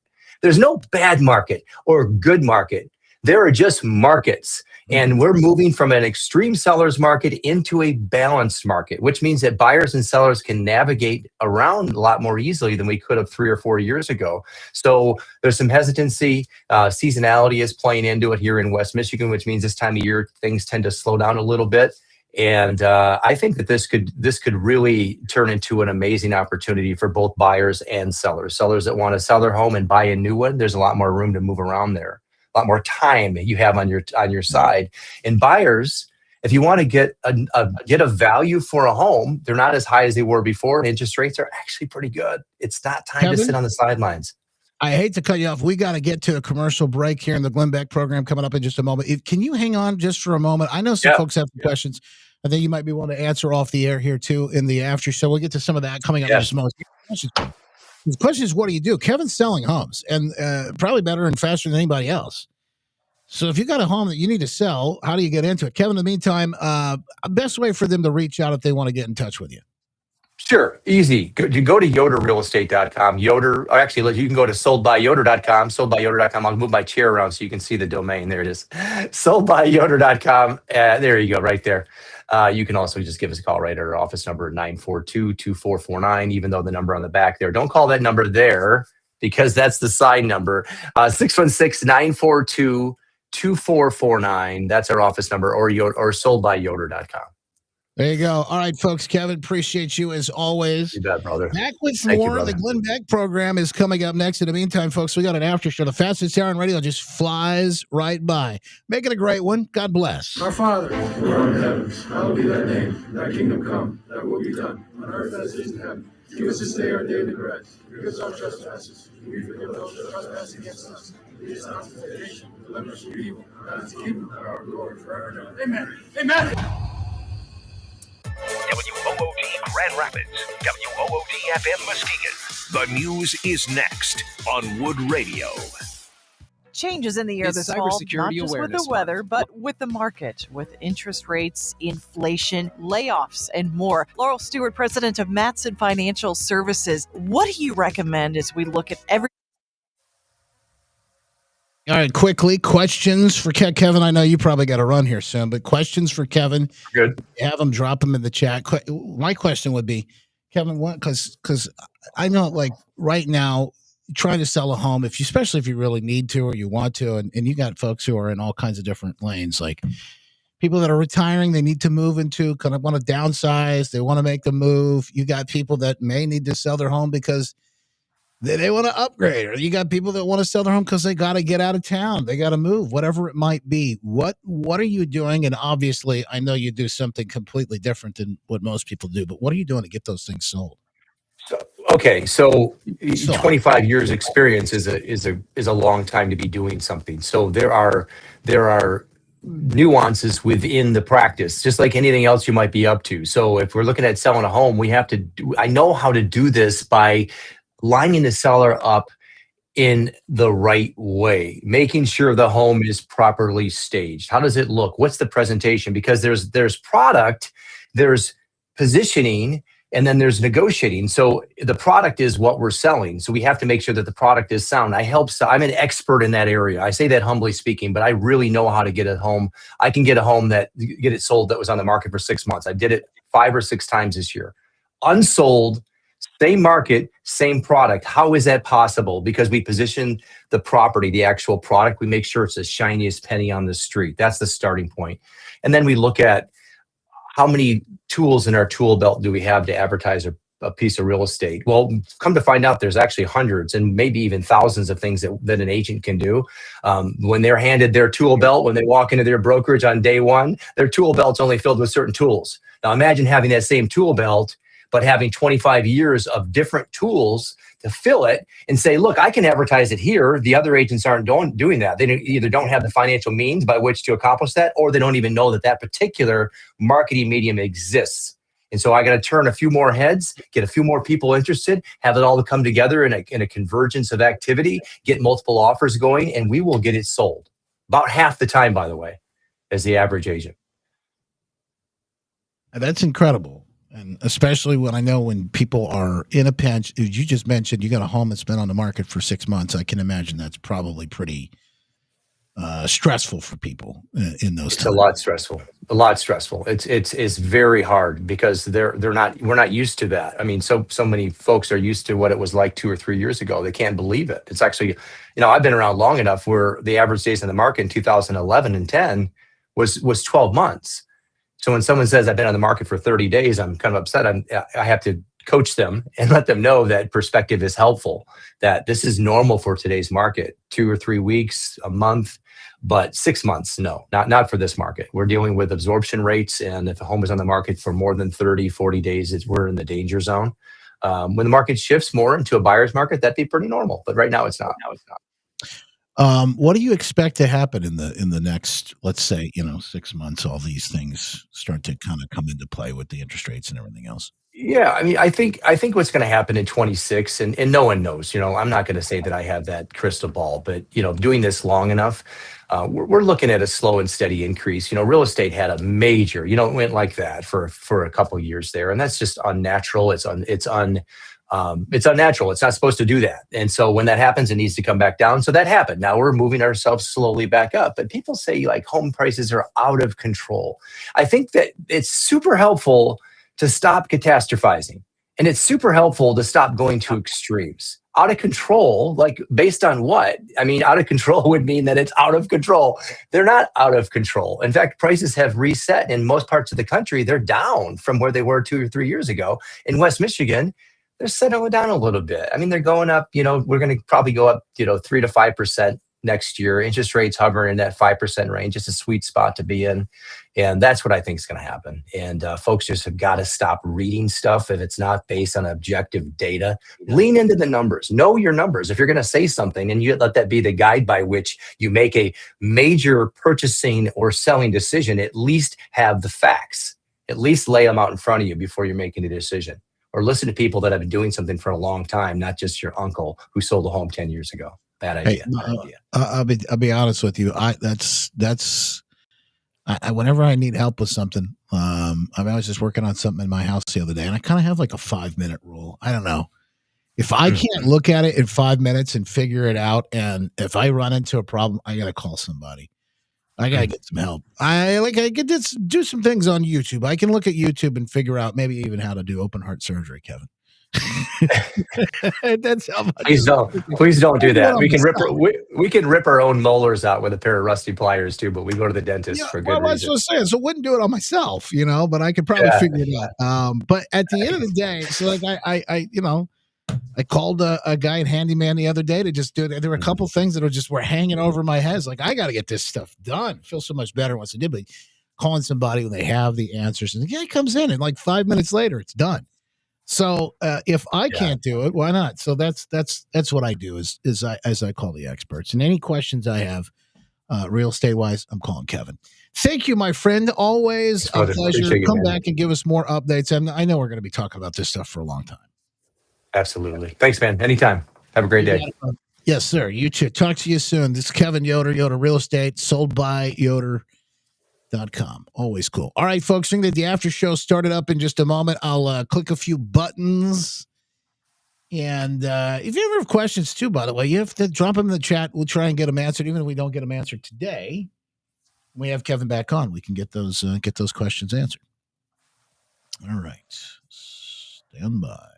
There's no bad market or good market. There are just markets. And we're moving from an extreme seller's market into a balanced market, which means that buyers and sellers can navigate around a lot more easily than we could have 3 or 4 years ago. So there's some hesitancy. Seasonality is playing into it here in West Michigan, which means this time of year things tend to slow down a little bit. And I think that this could really turn into an amazing opportunity for both buyers and sellers. Sellers that want to sell their home and buy a new one, there's a lot more room to move around there. A lot more time you have on your side. And buyers, if you want to get a value for a home, they're not as high as they were before, and interest rates are actually pretty good. It's not time to sit on the sidelines. I hate to cut you off. We got to get to a commercial break here in the Glenn Beck program coming up in just a moment. Can you hang on just for a moment? I know some folks have some questions. I think you might be able to answer off the air here too in the after show. We'll get to some of that coming up in just a moment. The question is, what do you do? Kevin's selling homes, and probably better and faster than anybody else. So if you got a home that you need to sell, how do you get into it? Kevin, in the meantime, best way for them to reach out if they want to get in touch with you. Sure. Easy. You go to yoderrealestate.com. Yoder, or actually, you can go to soldbyyoder.com. Soldbyyoder.com. I'll move my chair around so you can see the domain. There it is. Soldbyyoder.com. There you go, right there. You can also just give us a call right at our office number, 942-2449, even though the number on the back there. Don't call that number there because that's the side number. 616-942-2449. That's our office number, or soldbyyoder.com. There you go. All right, folks. Kevin, appreciate you as always. You bet, brother. Back with more. The Glenn Beck program is coming up next. In the meantime, folks, we got an after show. The fastest hour on radio just flies right by. Make it a great one. God bless. Our Father, who art in the heavens, hallowed be thy name. Thy kingdom come, thy will be done, on earth as it is in heaven. Give us this day our daily bread. Forgive us our trespasses. We forgive those who trespass against us. Lead us not into temptation, deliver us from evil. God is the kingdom, power, and glory forever and ever. Amen. Amen. WOOD Grand Rapids, WOOD FM Muskegon. The news is next on Wood Radio. Changes in the air this fall, not just with the weather, but with the market, with interest rates, inflation, layoffs, and more. Laurel Stewart, president of Matson Financial Services. What do you recommend as we look at every... All right, quickly, questions for Kevin. I know you probably got to run here soon, but questions for Kevin. Good. Have them drop them in the chat. My question would be, Kevin, what? Because I know, like right now, trying to sell a home, especially if you really need to or you want to, and you got folks who are in all kinds of different lanes, like people that are retiring, they need to move into, kind of want to downsize, they want to make the move. You got people that may need to sell their home because they want to upgrade, or you got people that want to sell their home because they got to get out of town. They got to move, whatever it might be. What are you doing? And obviously, I know you do something completely different than what most people do, but what are you doing to get those things sold? So 25 years experience is a long time to be doing something. So there are nuances within the practice, just like anything else you might be up to. So if we're looking at selling a home, I know how to do this by lining the seller up in the right way, making sure the home is properly staged. How does it look? What's the presentation? Because there's product, there's positioning, and then there's negotiating. So the product is what we're selling. So we have to make sure that the product is sound. I'm an expert in that area. I say that humbly speaking, but I really know how to get a home. I can get it sold that was on the market for 6 months. I did it 5 or 6 times this year. Unsold, same market, same product. How is that possible? Because we position the property, the actual product. We make sure it's the shiniest penny on the street. That's the starting point. And then we look at how many tools in our tool belt do we have to advertise a piece of real estate? Well, come to find out, there's actually hundreds and maybe even thousands of things that an agent can do. When they're handed their tool belt, when they walk into their brokerage on day one, their tool belt's only filled with certain tools. Now imagine having that same tool belt, but having 25 years of different tools to fill it and say, look, I can advertise it here. The other agents aren't doing that. They either don't have the financial means by which to accomplish that, or they don't even know that that particular marketing medium exists. And so I got to turn a few more heads, get a few more people interested, have it all come together in a convergence of activity, get multiple offers going, and we will get it sold. About half the time, by the way, as the average agent. That's incredible. And especially when I know when people are in a pinch, as you just mentioned, you got a home that's been on the market for 6 months. I can imagine that's probably pretty stressful for people in those It's times. a lot stressful. It's very hard because we're not used to that. I mean, so many folks are used to what it was like 2 or 3 years ago. They can't believe it. It's actually, I've been around long enough where the average days in the market in 2011 and 10 was 12 months. So when someone says I've been on the market for 30 days, I'm kind of upset. I have to coach them and let them know that perspective is helpful, that this is normal for today's market, 2 or 3 weeks, a month, but 6 months, no, not for this market. We're dealing with absorption rates. And if a home is on the market for more than 30, 40 days, we're in the danger zone. When the market shifts more into a buyer's market, that'd be pretty normal. But right now it's not. What do you expect to happen in the next, let's say, 6 months? All these things start to kind of come into play with the interest rates and everything else. Yeah, I mean, I think what's going to happen in 26, and no one knows. I'm not going to say that I have that crystal ball, but doing this long enough, we're looking at a slow and steady increase. Real estate had a major, it went like that for a couple of years there, and that's just unnatural. It's unnatural. It's not supposed to do that. And so when that happens, it needs to come back down. So that happened. Now we're moving ourselves slowly back up. But people say like home prices are out of control. I think that it's super helpful to stop catastrophizing. And it's super helpful to stop going to extremes. Out of control, like based on what? I mean, out of control would mean that it's out of control. They're not out of control. In fact, prices have reset in most parts of the country. They're down from where they were 2 or 3 years ago. In West Michigan, they're settling down a little bit. I mean, they're going up, we're going to probably go up, 3 to 5% next year. Interest rates hover in that 5% range. It's a sweet spot to be in. And that's what I think is going to happen. And folks just have got to stop reading stuff if it's not based on objective data. Lean into the numbers. Know your numbers. If you're going to say something and you let that be the guide by which you make a major purchasing or selling decision, at least have the facts. At least lay them out in front of you before you're making a decision. Or listen to people that have been doing something for a long time, not just your uncle who sold a home 10 years ago. Bad idea. I'll be honest with you. Whenever I need help with something, I was just working on something in my house the other day, and I kind of have like a 5-minute rule. I don't know. If I can't look at it in 5 minutes and figure it out, and if I run into a problem, I got to call somebody. I got to get some help. I could just do some things on YouTube. I can look at YouTube and figure out maybe even how to do open heart surgery, Kevin. That's how much. Please don't do that. We can rip our own molars out with a pair of rusty pliers too, but we go to the dentist for good reason. I was saying, so wouldn't do it on myself, but I could probably figure it out. But at the end of the day, so like I called a guy in Handyman the other day to just do it. There were a couple things that were hanging over my head. It's like, I got to get this stuff done. I feel so much better once I did. But calling somebody when they have the answers, and the guy comes in, and like 5 minutes later, it's done. So if I can't do it, why not? So that's what I do is I call the experts, and any questions I have, real estate wise, I'm calling Kevin. Thank you, my friend. Always a pleasure. Come back and give us more updates. And I know we're going to be talking about this stuff for a long time. Absolutely. Thanks, man. Anytime. Have a great day. Yes, sir. You too. Talk to you soon. This is Kevin Yoder, Yoder Real Estate, sold by Yoder.com. Always cool. All right, folks. I think that the after show started up in just a moment. I'll click a few buttons. And if you ever have questions too, by the way, you have to drop them in the chat. We'll try and get them answered. Even if we don't get them answered today, when we have Kevin back on, we can get those questions answered. All right. Stand by.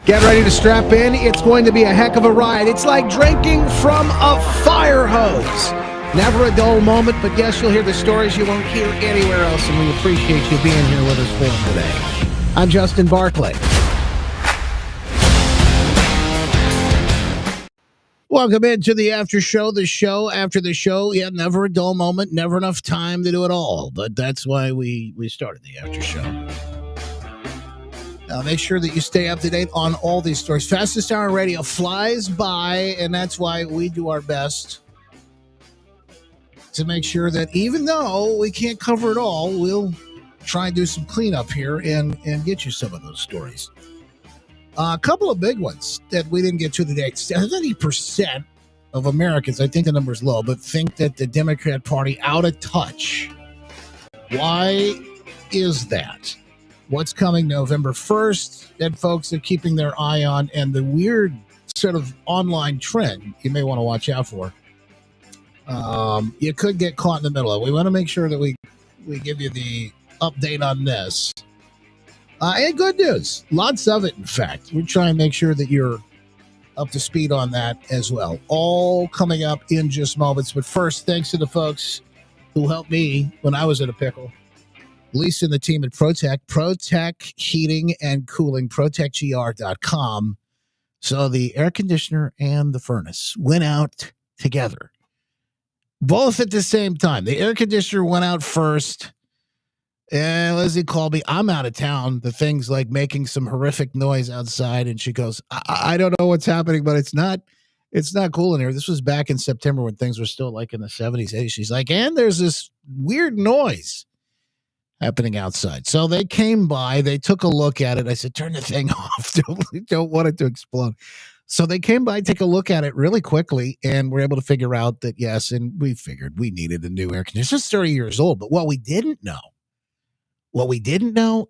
Get ready to strap in. It's going to be a heck of a ride. It's like drinking from a fire hose. Never a dull moment, but yes, you'll hear the stories you won't hear anywhere else, and we appreciate you being here with us for them today. I'm Justin Barclay. Welcome into the after show, the show after the show. Yeah, never a dull moment, never enough time to do it all, but that's why we started the after show. Make sure that you stay up to date on all these stories. Fastest Hour Radio flies by, and that's why we do our best to make sure that even though we can't cover it all, we'll try and do some cleanup here and get you some of those stories. A couple of big ones that we didn't get to today. 70% of Americans, I think the number's low, but think that the Democrat Party out of touch. Why is that? What's coming November 1st that folks are keeping their eye on, and the weird sort of online trend you may want to watch out for. You could get caught in the middle of it. We want to make sure that we give you the update on this. And good news. Lots of it, in fact. We're trying to make sure that you're up to speed on that as well. All coming up in just moments. But first, thanks to the folks who helped me when I was in a pickle. Lisa and the team at ProTech Heating and Cooling, ProTechGR.com. So the air conditioner and the furnace went out together, both at the same time. The air conditioner went out first, and Lizzie called me. I'm out of town. The thing's like making some horrific noise outside, and she goes, I don't know what's happening, but it's not cool in here. This was back in September when things were still like in the 70s, 80s. She's like, and there's this weird noise happening outside. So they came by, they took a look at it. I said, turn the thing off. Don't want it to explode. So they came by, take a look at it really quickly, and were able to figure out that, yes, and we figured we needed a new air conditioner. It's 30 years old. But what we didn't know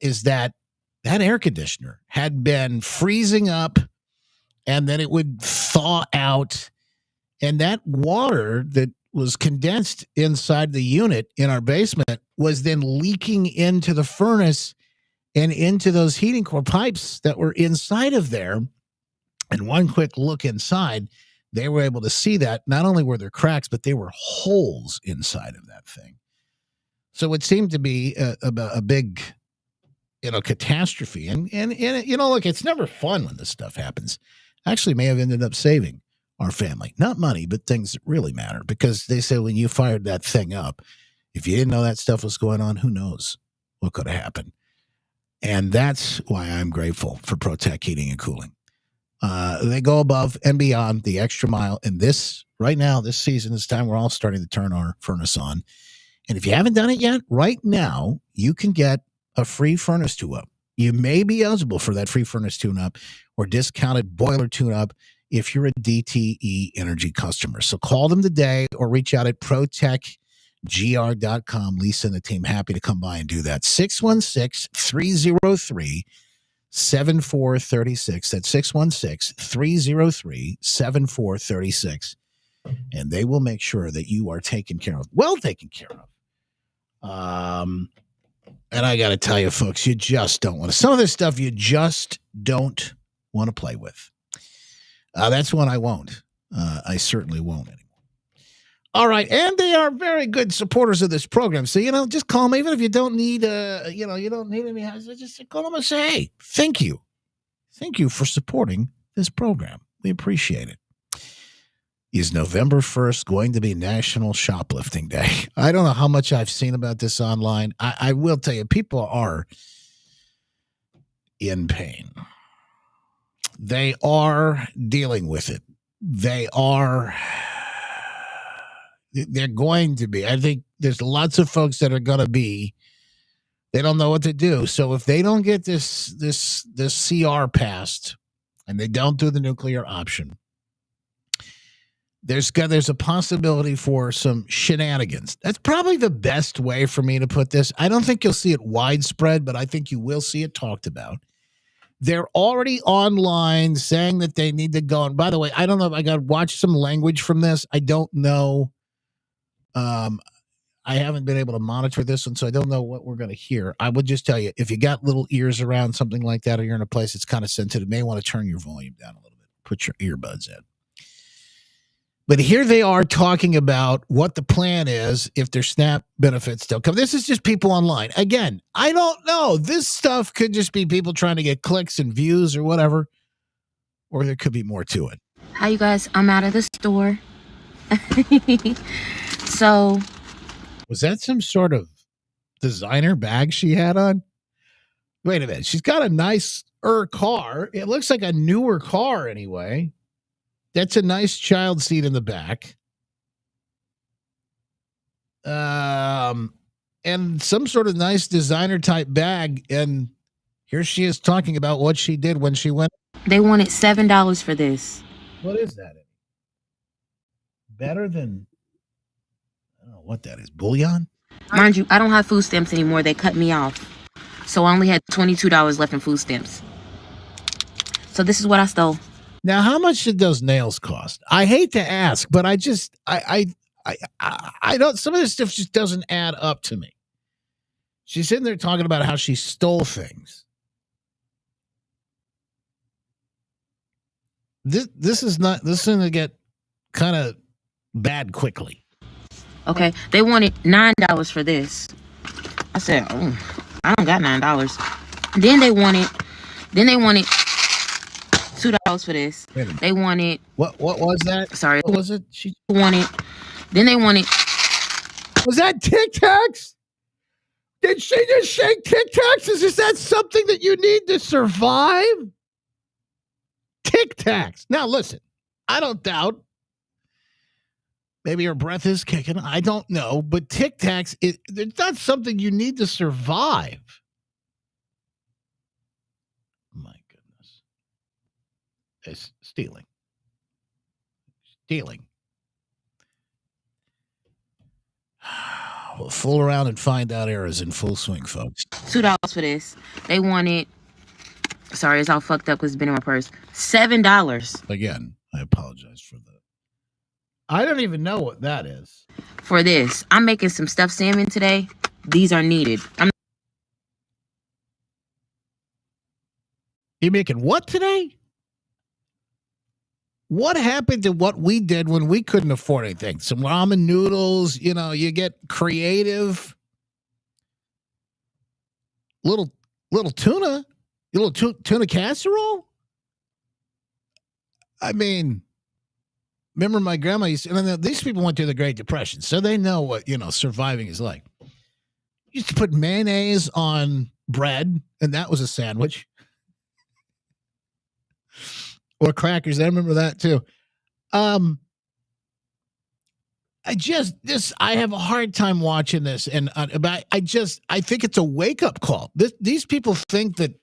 is that air conditioner had been freezing up, and then it would thaw out. And that water that was condensed inside the unit in our basement was then leaking into the furnace and into those heating core pipes that were inside of there. And one quick look inside, they were able to see that not only were there cracks, but there were holes inside of that thing. So it seemed to be a big, catastrophe. And look, it's never fun when this stuff happens. Actually may have ended up saving our family. Not money, but things that really matter. Because they say when you fired that thing up, if you didn't know that stuff was going on, who knows what could have happened. And that's why I'm grateful for ProTech Heating and Cooling. They go above and beyond the extra mile. And this, right now, this season, this time we're all starting to turn our furnace on. And if you haven't done it yet, right now, you can get a free furnace tune-up. You may be eligible for that free furnace tune-up or discounted boiler tune-up if you're a DTE Energy customer. So call them today or reach out at ProTechGR.com. Lisa and the team happy to come by and do that. 616-303-7436. That's 616-303-7436. And they will make sure that you are taken care of. Well taken care of. And I got to tell you, folks, you just don't want to. Some of this stuff you just don't want to play with. That's one I won't. I certainly won't anymore. All right. And they are very good supporters of this program. So, just call them. Even if you don't need, you don't need any, just call them and say, hey, thank you. Thank you for supporting this program. We appreciate it. Is November 1st going to be National Shoplifting Day? I don't know how much I've seen about this online. I will tell you, people are in pain. They are dealing with it. They're going to be. I think there's lots of folks that are going to be. They don't know what to do. So if they don't get this CR passed and they don't do the nuclear option, there's a possibility for some shenanigans. That's probably the best way for me to put this. I don't think you'll see it widespread, but I think you will see it talked about. They're already online saying that they need to go. And by the way, I don't know if I got to watch some language from this. I don't know. I haven't been able to monitor this one, so I don't know what we're going to hear. I would just tell you, if you got little ears around something like that, or you're in a place that's kind of sensitive, you may want to turn your volume down a little bit. Put your earbuds in. But here they are talking about what the plan is if their SNAP benefits don't come. This is just people online. Again, I don't know. This stuff could just be people trying to get clicks and views or whatever, or there could be more to it. Hi, you guys. I'm out of the store. So. Was that some sort of designer bag she had on? Wait a minute. She's got a nicer car. It looks like a newer car anyway. That's a nice child seat in the back. And some sort of nice designer type bag. And here she is talking about what she did when she went. They wanted $7 for this. What is that? Better than, I don't know what that is. Bouillon? Mind you, I don't have food stamps anymore. They cut me off. So I only had $22 left in food stamps. So this is what I stole. Now, how much did those nails cost? I hate to ask, but I don't, some of this stuff just doesn't add up to me. She's sitting there talking about how she stole things. This is going to get kind of bad quickly. Okay, they wanted $9 for this. I said, oh, I don't got $9. Then they wanted $2 for this. They wanted what was that? Sorry, what was it? She wanted. Then they wanted. Was that Tic Tacs? Did she just shake Tic Tacs? Is that something that you need to survive? Tic Tacs. Now listen, I don't doubt. Maybe her breath is kicking. I don't know, but Tic Tacs, it's not something you need to survive. My goodness. It's stealing. We'll fool around and find out era's in full swing, folks. $2 for this. They wanted, sorry, it's all fucked up because it's been in my purse. $7. Again, I apologize for that. I don't even know what that is. For this, I'm making some stuffed salmon today. These are needed. You're making what today? What happened to what we did when we couldn't afford anything? Some ramen noodles, you get creative. Little tuna, tuna casserole. I mean, remember my grandma used to, and these people went through the Great Depression, so they know what, surviving is like. Used to put mayonnaise on bread, and that was a sandwich. Or crackers. I remember that too. I have a hard time watching this, and I think it's a wake up call. These people think that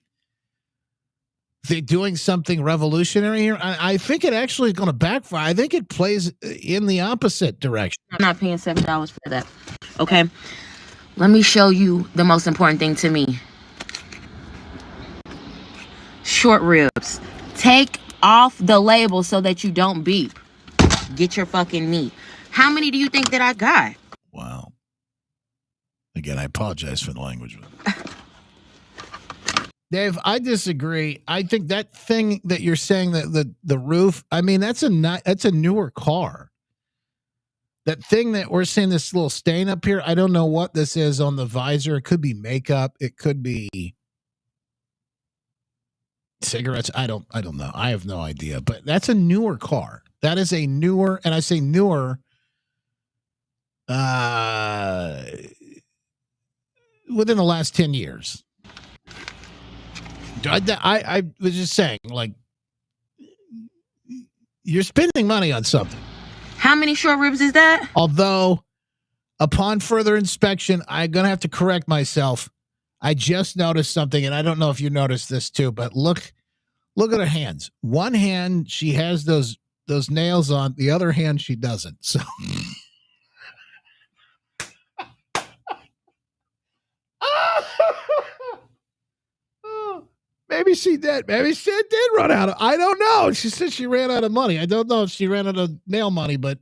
they're doing something revolutionary here. I think it actually is going to backfire. I think it plays in the opposite direction. I'm not paying $7 for that. Okay, let me show you the most important thing to me. Short ribs. Take off the label so that you don't beep. Get your fucking meat. How many do you think that I got? Wow. Again, I apologize for the language. Dave, I disagree. I think that thing that you're saying, that the roof, I mean, that's a newer car. That thing that we're seeing, this little stain up here, I don't know what this is on the visor. It could be makeup. It could be cigarettes. I don't know. I have no idea. But that's a newer car. That is a newer, and I say newer, within the last 10 years. I was just saying, like, you're spending money on something. How many short ribs is that? Although, upon further inspection, I'm going to have to correct myself. I just noticed something, and I don't know if you noticed this too, but look at her hands. One hand, she has those nails on. The other hand, she doesn't. So maybe she did. Maybe she did run out of, I don't know. She said she ran out of money. I don't know if she ran out of nail money, but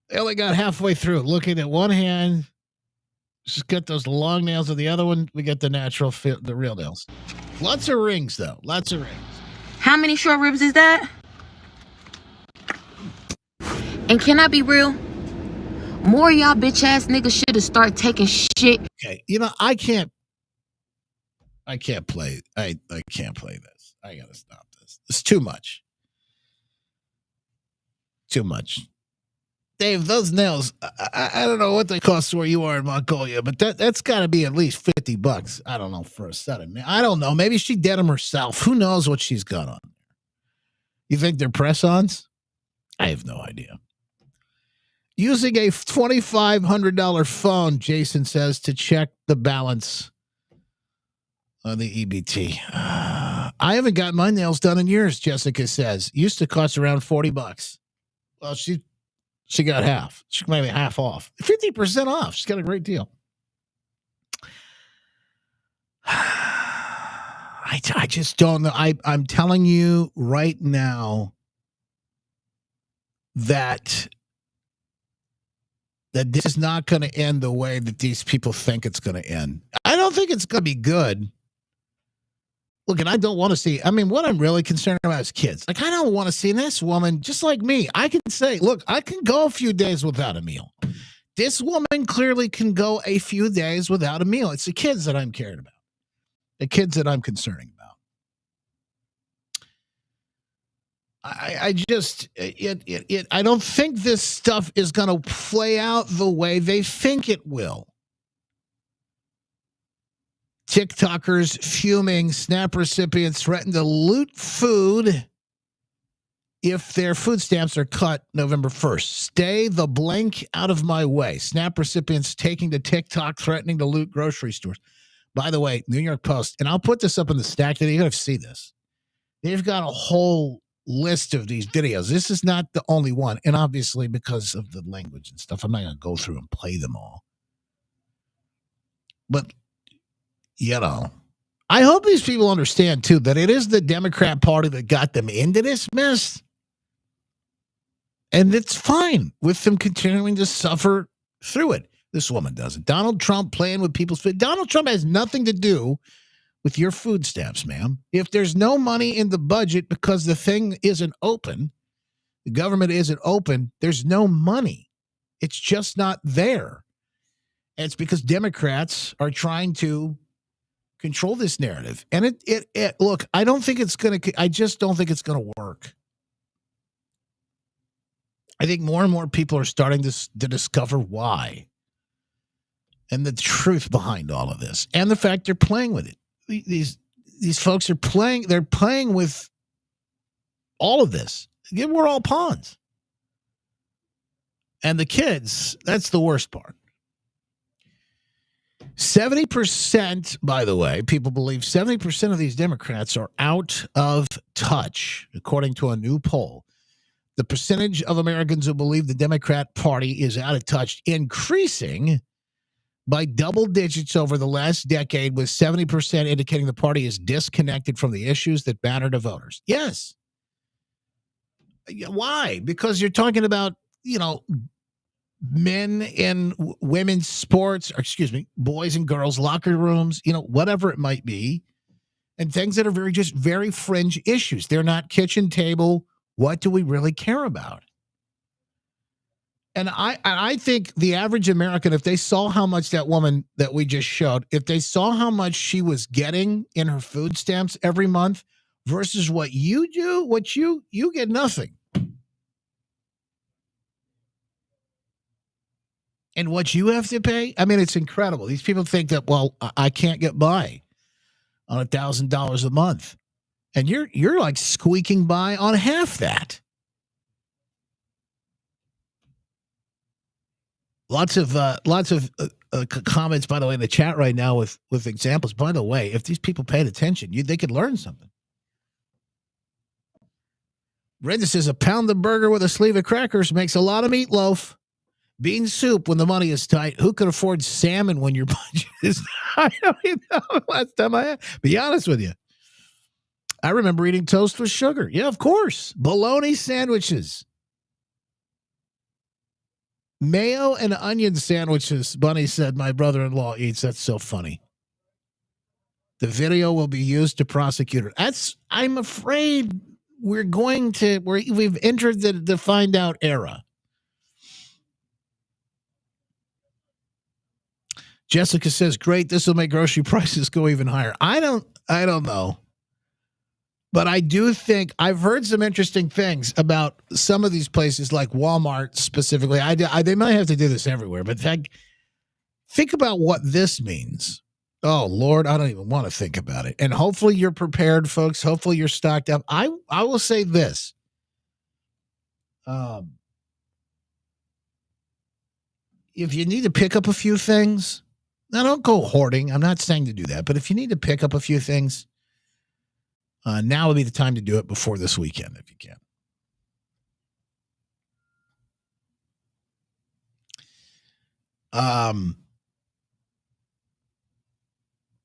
They only got halfway through. Looking at one hand, just got those long nails of the other one. We get the natural fit, the real nails. Lots of rings, though. Lots of rings. How many short ribs is that? And can I be real? More of y'all bitch ass niggas should have started taking shit. Okay, I can't play. I can't play this. I gotta stop this. It's too much. Too much. Dave, those nails, I don't know what they cost where you are in Mongolia, but that's got to be at least $50. I don't know, for a set of nails. I don't know. Maybe she did them herself. Who knows what she's got on? You think they're press-ons? I have no idea. Using a $2,500 phone, Jason says, to check the balance on the EBT. I haven't got my nails done in years, Jessica says. Used to cost around $40. Well, she got half. She maybe half off. 50% off. She's got a great deal. I just don't know. I'm telling you right now that this is not going to end the way that these people think it's going to end. I don't think it's going to be good. Look, and I don't want to see, what I'm really concerned about is kids. Like, I don't want to see this woman, just like me. I can say, look, I can go a few days without a meal. This woman clearly can go a few days without a meal. It's the kids that I'm caring about. The kids that I'm concerning about. I don't think this stuff is going to play out the way they think it will. TikTokers fuming, SNAP recipients threaten to loot food if their food stamps are cut November 1st. Stay the blank out of my way. SNAP recipients taking to TikTok threatening to loot grocery stores. By the way, New York Post, and I'll put this up in the stack today. You're going to see this. They've got a whole list of these videos. This is not the only one. And obviously, because of the language and stuff, I'm not going to go through and play them all. But I hope these people understand, too, that it is the Democrat Party that got them into this mess. And it's fine with them continuing to suffer through it. This woman doesn't. Donald Trump playing with people's food. Donald Trump has nothing to do with your food stamps, ma'am. If there's no money in the budget because the thing isn't open, the government isn't open, there's no money. It's just not there. And it's because Democrats are trying to control this narrative. And look, I just don't think it's going to work. I think more and more people are starting to discover why and the truth behind all of this and the fact they're playing with it. These folks are playing. They're playing with all of this. We're all pawns. And the kids, that's the worst part. 70%, by the way, people believe 70% of these Democrats are out of touch, according to a new poll. The percentage of Americans who believe the Democrat Party is out of touch increasing by double digits over the last decade, with 70% indicating the party is disconnected from the issues that matter to voters. Yes. Why? Because you're talking about, men in women's sports, boys and girls locker rooms, whatever it might be, and things that are very fringe issues. They're not kitchen table. What do we really care about? And I think the average American, if they saw how much that woman that we just showed, if they saw how much she was getting in her food stamps every month versus what you do, you get nothing. And what you have to pay, it's incredible. These people think that, well, I can't get by on $1,000 a month. And you're like squeaking by on half that. Lots of comments, by the way, in the chat right now with examples. By the way, if these people paid attention, they could learn something. Brenda says a pound of burger with a sleeve of crackers makes a lot of meatloaf. Bean soup when the money is tight. Who can afford salmon when your budget is high? I don't even know. Last time I had. Be honest with you. I remember eating toast with sugar. Yeah, of course. Bologna sandwiches. Mayo and onion sandwiches, Bunny said my brother-in-law eats. That's so funny. The video will be used to prosecute her. I'm afraid we've entered the find out era. Jessica says, great, this will make grocery prices go even higher. I don't know. But I do think I've heard some interesting things about some of these places like Walmart specifically. They might have to do this everywhere, but think about what this means. Oh, Lord, I don't even want to think about it. And hopefully you're prepared, folks. Hopefully you're stocked up. I will say this. If you need to pick up a few things, now don't go hoarding. I'm not saying to do that. But if you need to pick up a few things, now would be the time to do it before this weekend, if you can.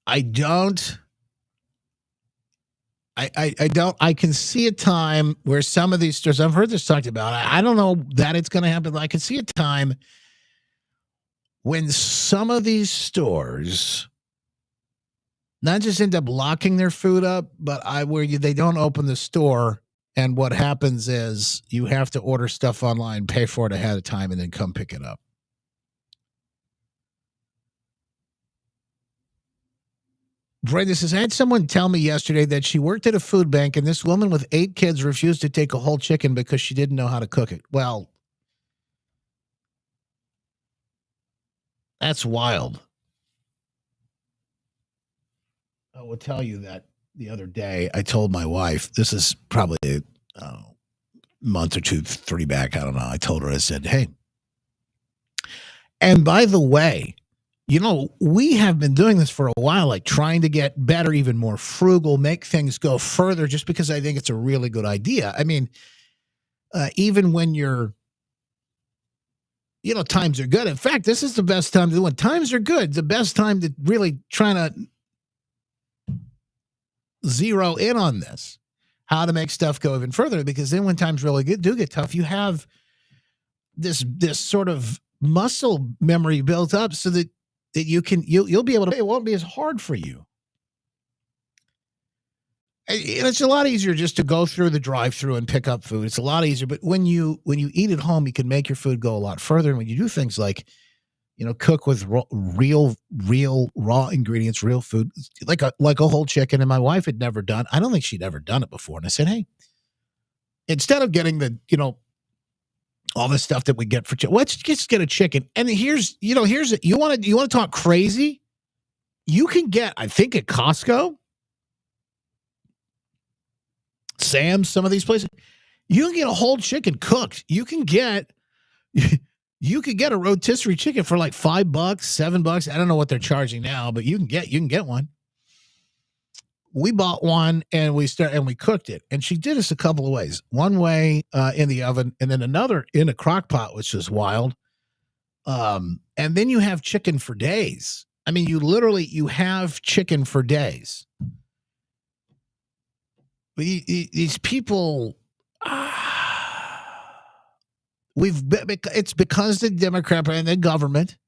I can see a time where some of these stores, I've heard this talked about. I don't know that it's going to happen, but I can see a time when some of these stores not just end up locking their food up, but they don't open the store, and what happens is you have to order stuff online, pay for it ahead of time, and then come pick it up. Brenda says, I had someone tell me yesterday that she worked at a food bank, and this woman with 8 kids refused to take a whole chicken because she didn't know how to cook it. Well, that's wild. I will tell you that the other day I told my wife, this is probably a month or 2, 3 back, I don't know. I told her, I said, hey, and by the way, we have been doing this for a while, like trying to get better, even more frugal, make things go further, just because I think it's a really good idea. I mean, even when times are good. In fact, this is the best time to do it. When times are good, the best time to really try to zero in on this, how to make stuff go even further, because then when times really do get tough, you have this sort of muscle memory built up so that you'll be able to, it won't be as hard for you. It's a lot easier just to go through the drive-through and pick up food. It's a lot easier, but when you eat at home, you can make your food go a lot further. And when you do things like, cook with real raw ingredients, real food, like a whole chicken. And my wife had never done. I don't think she'd ever done it before. And I said, hey, instead of getting the all the stuff that we get for chicken, let's just get a chicken. And here's you want to talk crazy? You can get, I think, at Costco, Sam's, some of these places, you can get a whole chicken cooked. You can get a rotisserie chicken for like $5, $7. I don't know what they're charging now, but you can get one. We bought one and we cooked it. And she did us a couple of ways. One way in the oven, and then another in a crock pot, which is wild. And then you have chicken for days. I mean, you have chicken for days. But these people, it's because the Democrat and the government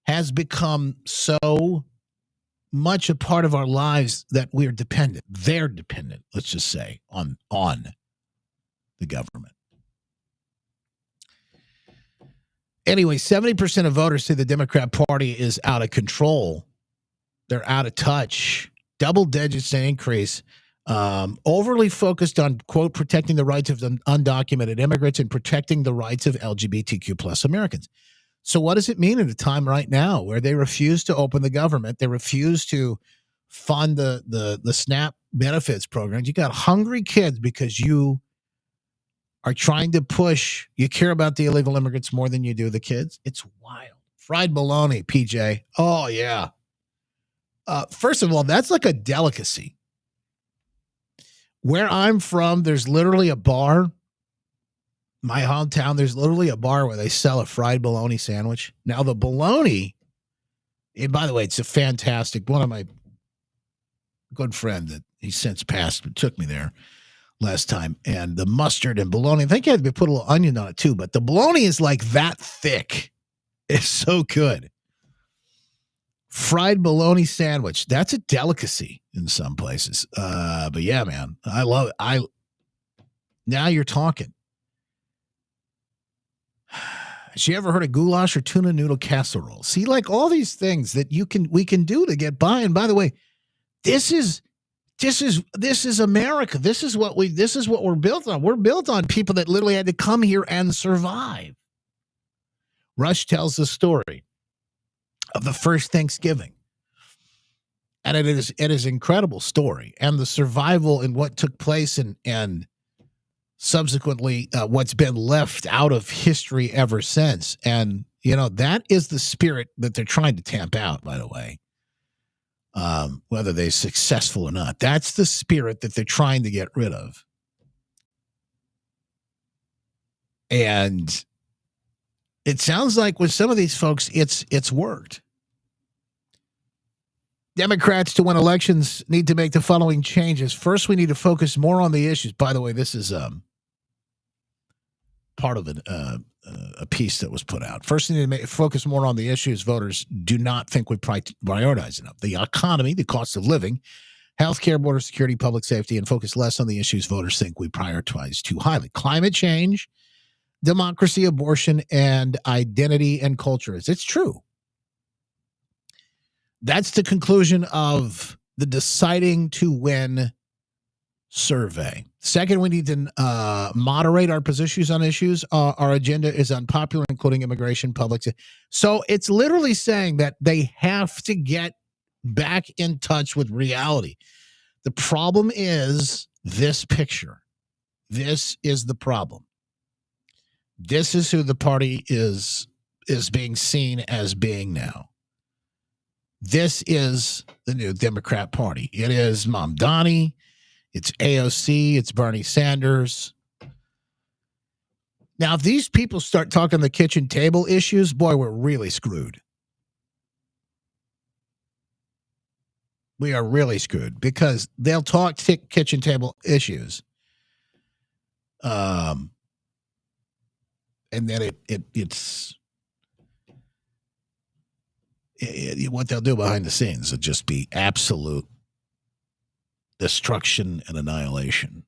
has become so much a part of our lives that we're dependent. They're dependent, let's just say, on the government. Anyway, 70% of voters say the Democrat Party is out of control. They're out of touch. Double digits in increase. Overly focused on, quote, protecting the rights of the undocumented immigrants and protecting the rights of LGBTQ plus Americans. So what does it mean at a time right now where they refuse to open the government? They refuse to fund the SNAP benefits programs. You got hungry kids because you are trying to push, you care about the illegal immigrants more than you do the kids. It's wild. Fried bologna, PJ. Oh, yeah. First of all, that's like a delicacy. Where I'm from, there's literally a bar. My hometown, there's literally a bar where they sell a fried bologna sandwich. Now, the bologna, and by the way, it's a fantastic, one of my good friend that he's since passed, but took me there. last time. And the mustard and bologna, I think you had to put a little onion on it too, but the bologna is like that thick. It's so good. Fried bologna sandwich. That's a delicacy in some places. But yeah, man, I love it. Now you're talking. Has you ever heard of goulash or tuna noodle casserole? See, like all these things that we can do to get by. And by the way, this is America. This is what we're built on. We're built on people that literally had to come here and survive. Rush tells the story of the first Thanksgiving. And it is an incredible story. And the survival and what took place and subsequently what's been left out of history ever since. And, that is the spirit that they're trying to tamp out, by the way. Whether they're successful or not. That's the spirit that they're trying to get rid of. And it sounds like with some of these folks, it's worked. Democrats to win elections need to make the following changes. First, we need to focus more on the issues. By the way, this is part of a piece that was put out. First, we need to focus more on the issues voters do not think we prioritize enough. The economy, the cost of living, healthcare, border security, public safety, and focus less on the issues voters think we prioritize too highly. Climate change, democracy, abortion, and identity and culture. It's true. That's the conclusion of the deciding to win survey. Second, we need to moderate our positions on issues. Our agenda is unpopular, including immigration, public. So it's literally saying that they have to get back in touch with reality. The problem is this picture. This is the problem. This is who the party is being seen as being now. This is the new Democrat Party. It is Mamdani. It's AOC. It's Bernie Sanders. Now, if these people start talking the kitchen table issues, boy, we're really screwed. We are really screwed because they'll talk kitchen table issues. And then it's what they'll do behind the scenes will just be absolute destruction and annihilation.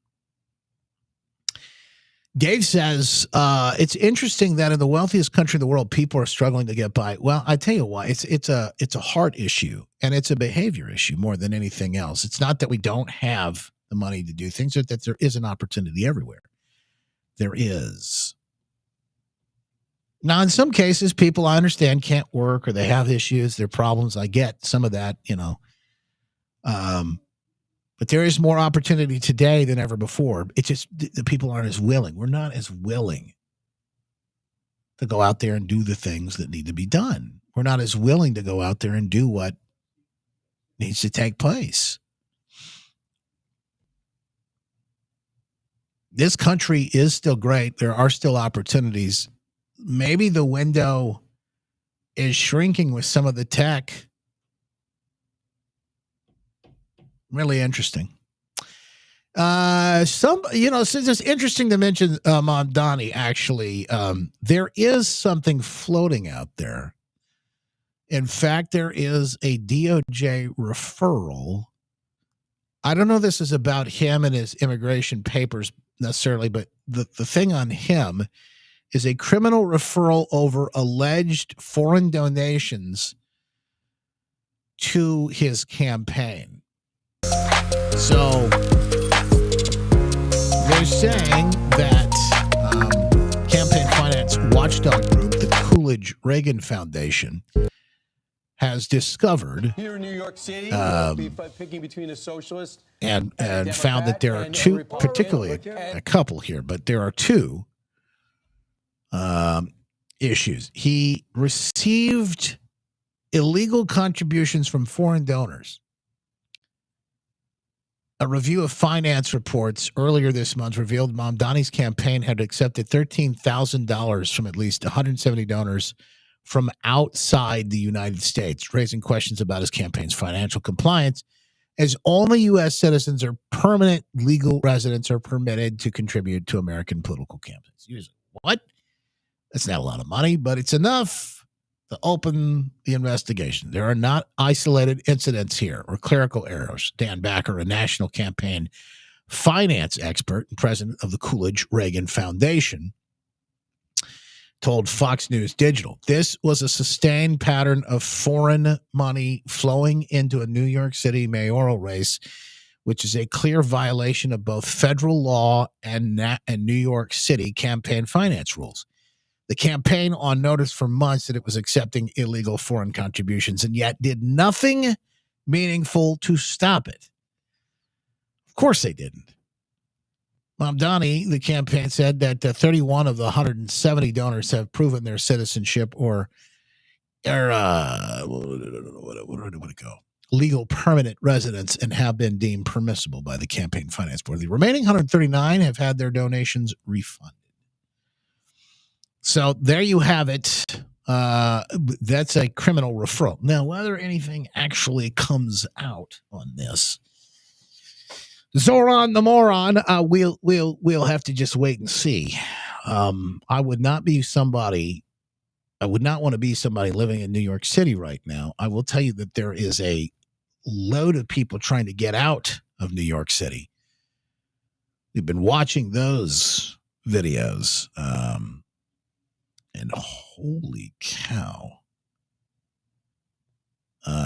Dave says, it's interesting that in the wealthiest country in the world, people are struggling to get by. Well, I tell you why. It's a heart issue and it's a behavior issue more than anything else. It's not that we don't have the money to do things, but that there is an opportunity everywhere. There is. Now, in some cases, people I understand can't work or they have issues, their problems. I get some of that, but there is more opportunity today than ever before. It's just the people aren't as willing. We're not as willing to go out there and do the things that need to be done. We're not as willing to go out there and do what needs to take place. This country is still great. There are still opportunities. Maybe the window is shrinking with some of the tech. Really interesting. Since it's interesting to mention Mamdani, actually, there is something floating out there. In fact, there is a DOJ referral. I don't know if this is about him and his immigration papers necessarily, but the thing on him is a criminal referral over alleged foreign donations to his campaign. So they're saying that campaign finance watchdog group, the Coolidge Reagan Foundation, has discovered here in New York City, picking between a socialist and found that there are two, particularly a couple here, but there are two issues. He received illegal contributions from foreign donors. A review of finance reports earlier this month revealed Mamdani's campaign had accepted $13,000 from at least 170 donors from outside the United States, raising questions about his campaign's financial compliance as only U.S. citizens or permanent legal residents are permitted to contribute to American political campaigns. Usually, what? That's not a lot of money, but it's enough to open the investigation. There are not isolated incidents here or clerical errors. Dan Backer, a national campaign finance expert and president of the Coolidge-Reagan Foundation, told Fox News Digital, this was a sustained pattern of foreign money flowing into a New York City mayoral race, which is a clear violation of both federal law and New York City campaign finance rules. The campaign on notice for months that it was accepting illegal foreign contributions and yet did nothing meaningful to stop it. Of course they didn't. Mamdani, the campaign, said that 31 of the 170 donors have proven their citizenship or legal permanent residence and have been deemed permissible by the Campaign Finance Board. The remaining 139 have had their donations refunded. So there you have it. That's a criminal referral. Now, whether anything actually comes out on this, Zoran the moron, we'll have to just wait and see. I would not want to be somebody living in New York City right now. I will tell you that there is a load of people trying to get out of New York City. We've been watching those videos, and holy cow.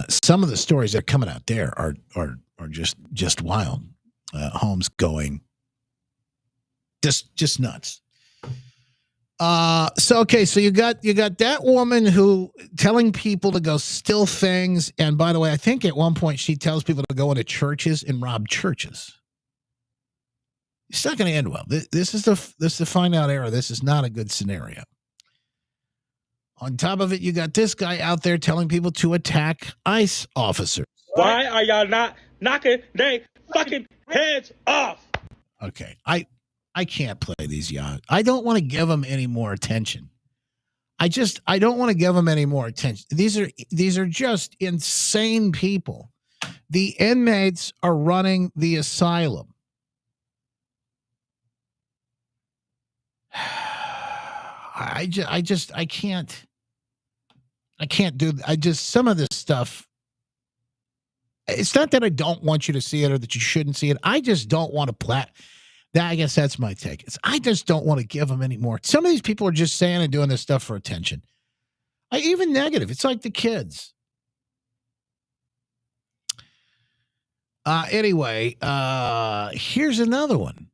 Some of the stories that are coming out there are just wild. Homes going just nuts. So you got that woman who telling people to go steal things, and by the way, I think at one point she tells people to go into churches and rob churches. It's not going to end well. This is the find out era. This is not a good scenario. On top of it, you got this guy out there telling people to attack ICE officers. Why are y'all not knocking they fucking heads off? Okay, I can't play these young. I don't want to give them any more attention. I don't want to give them any more attention. These are just insane people. The inmates are running the asylum. I can't do. Some of this stuff. It's not that I don't want you to see it or that you shouldn't see it. I just don't want to I guess that's my take. I just don't want to give them any more. Some of these people are just saying and doing this stuff for attention. Even negative. It's like the kids. Anyway, here's another one.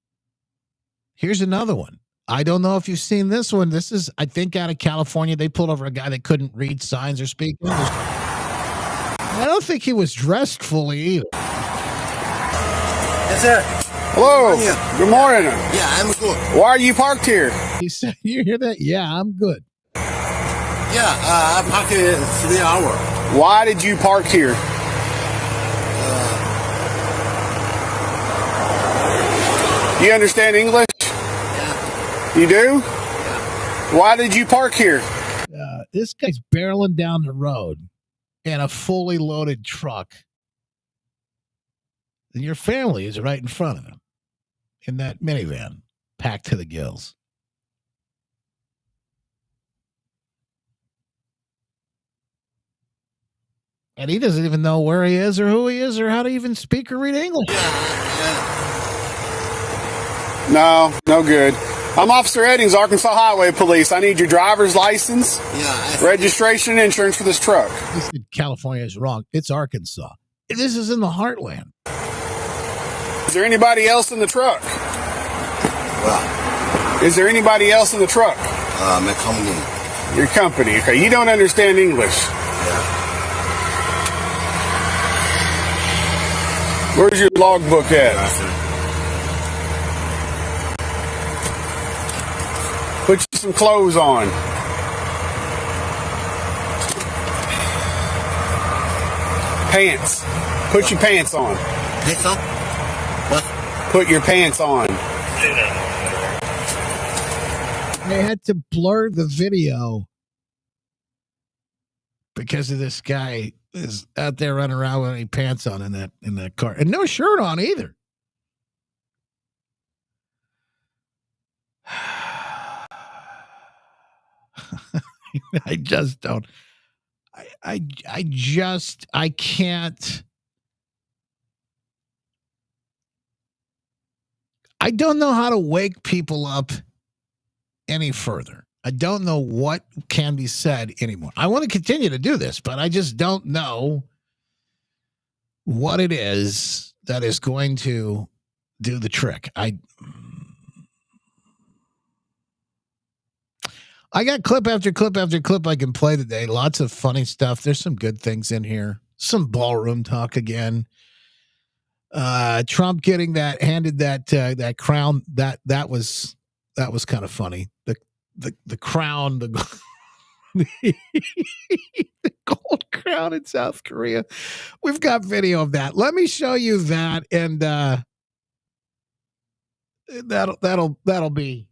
I don't know if you've seen this one. This is, I think, out of California. They pulled over a guy that couldn't read signs or speak English. I don't think he was dressed fully either. Yes, sir. Hello. Good morning. Yeah, I'm good. Why are you parked here? He said, you hear that? Yeah, I'm good. Yeah, I parked here 3 hours. Why did you park here? You understand English? Yeah. You do? Yeah. Why did you park here? This guy's barreling down the road in a fully loaded truck. And your family is right in front of him in that minivan, packed to the gills. And he doesn't even know where he is or who he is or how to even speak or read English. No good. I'm Officer Eddings, Arkansas Highway Police. I need your driver's license, registration, and insurance for this truck. California is wrong. It's Arkansas. This is in the heartland. Is there anybody else in the truck? Is there anybody else in the truck? My company. Your company. Okay, you don't understand English. Yeah. Where's your logbook at? Put you some clothes on. Pants. Put your pants on. Pants on? What? Put your pants on. They had to blur the video because of this guy is out there running around with any pants on in that car. And no shirt on either. I just don't. I can't. I don't know how to wake people up any further. I don't know what can be said anymore. I want to continue to do this, but I just don't know what it is that is going to do the trick. I got clip after clip after clip I can play today. Lots of funny stuff. There's some good things in here. Some ballroom talk again. Trump getting handed that crown. That was kind of funny. The crown, the gold crown in South Korea. We've got video of that. Let me show you that, and that'll be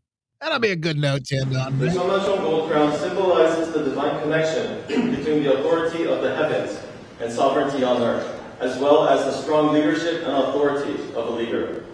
a good note to end on. The Schumer gold crown symbolizes the divine connection between the authority of the heavens and sovereignty on earth, as well as the strong leadership and authority of a leader.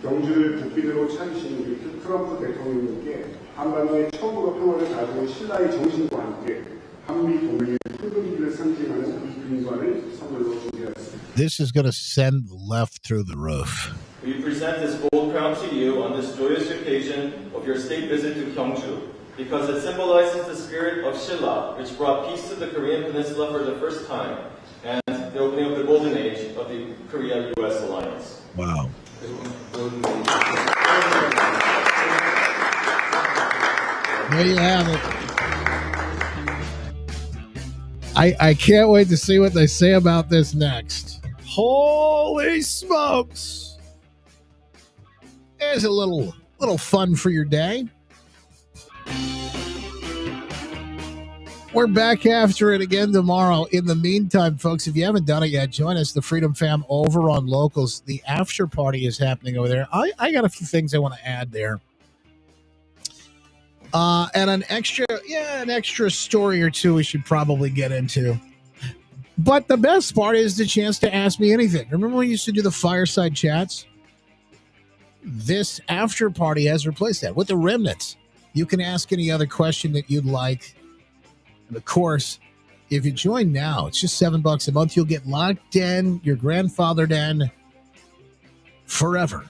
경주를 국비대로 차리신 우리 트럼프 대통령님께 한반도의 천국의 평화를 가지고 신라의 정신과 함께 한미 동맹의 끈끈이를 상징하는 이 금관을 선물로 준비하였습니다. This is going to send the left through the roof. We present this gold crown to you on this joyous occasion of your state visit to Gyeongju, because it symbolizes the spirit of Shilla, which brought peace to the Korean peninsula for the first time, and the opening of the golden age of the Korea-U.S. alliance. Wow. There you have it. I can't wait to see what they say about this next. Holy smokes. There's a little fun for your day. We're back after it again tomorrow. In the meantime, folks, if you haven't done it yet, join us, the Freedom Fam, over on Locals. The after party is happening over there. I got a few things I want to add there. And an extra story or two we should probably get into. But the best part is the chance to ask me anything. Remember when we used to do the fireside chats? This after party has replaced that with the remnants. You can ask any other question that you'd like. And of course, if you join now, it's just $7 a month. You'll get locked in, your grandfathered in forever.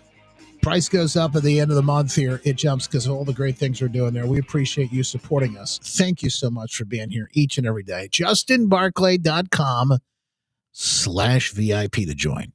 Price goes up at the end of the month here. It jumps because of all the great things we're doing there. We appreciate you supporting us. Thank you so much for being here each and every day. JustinBarclay.com/VIP to join.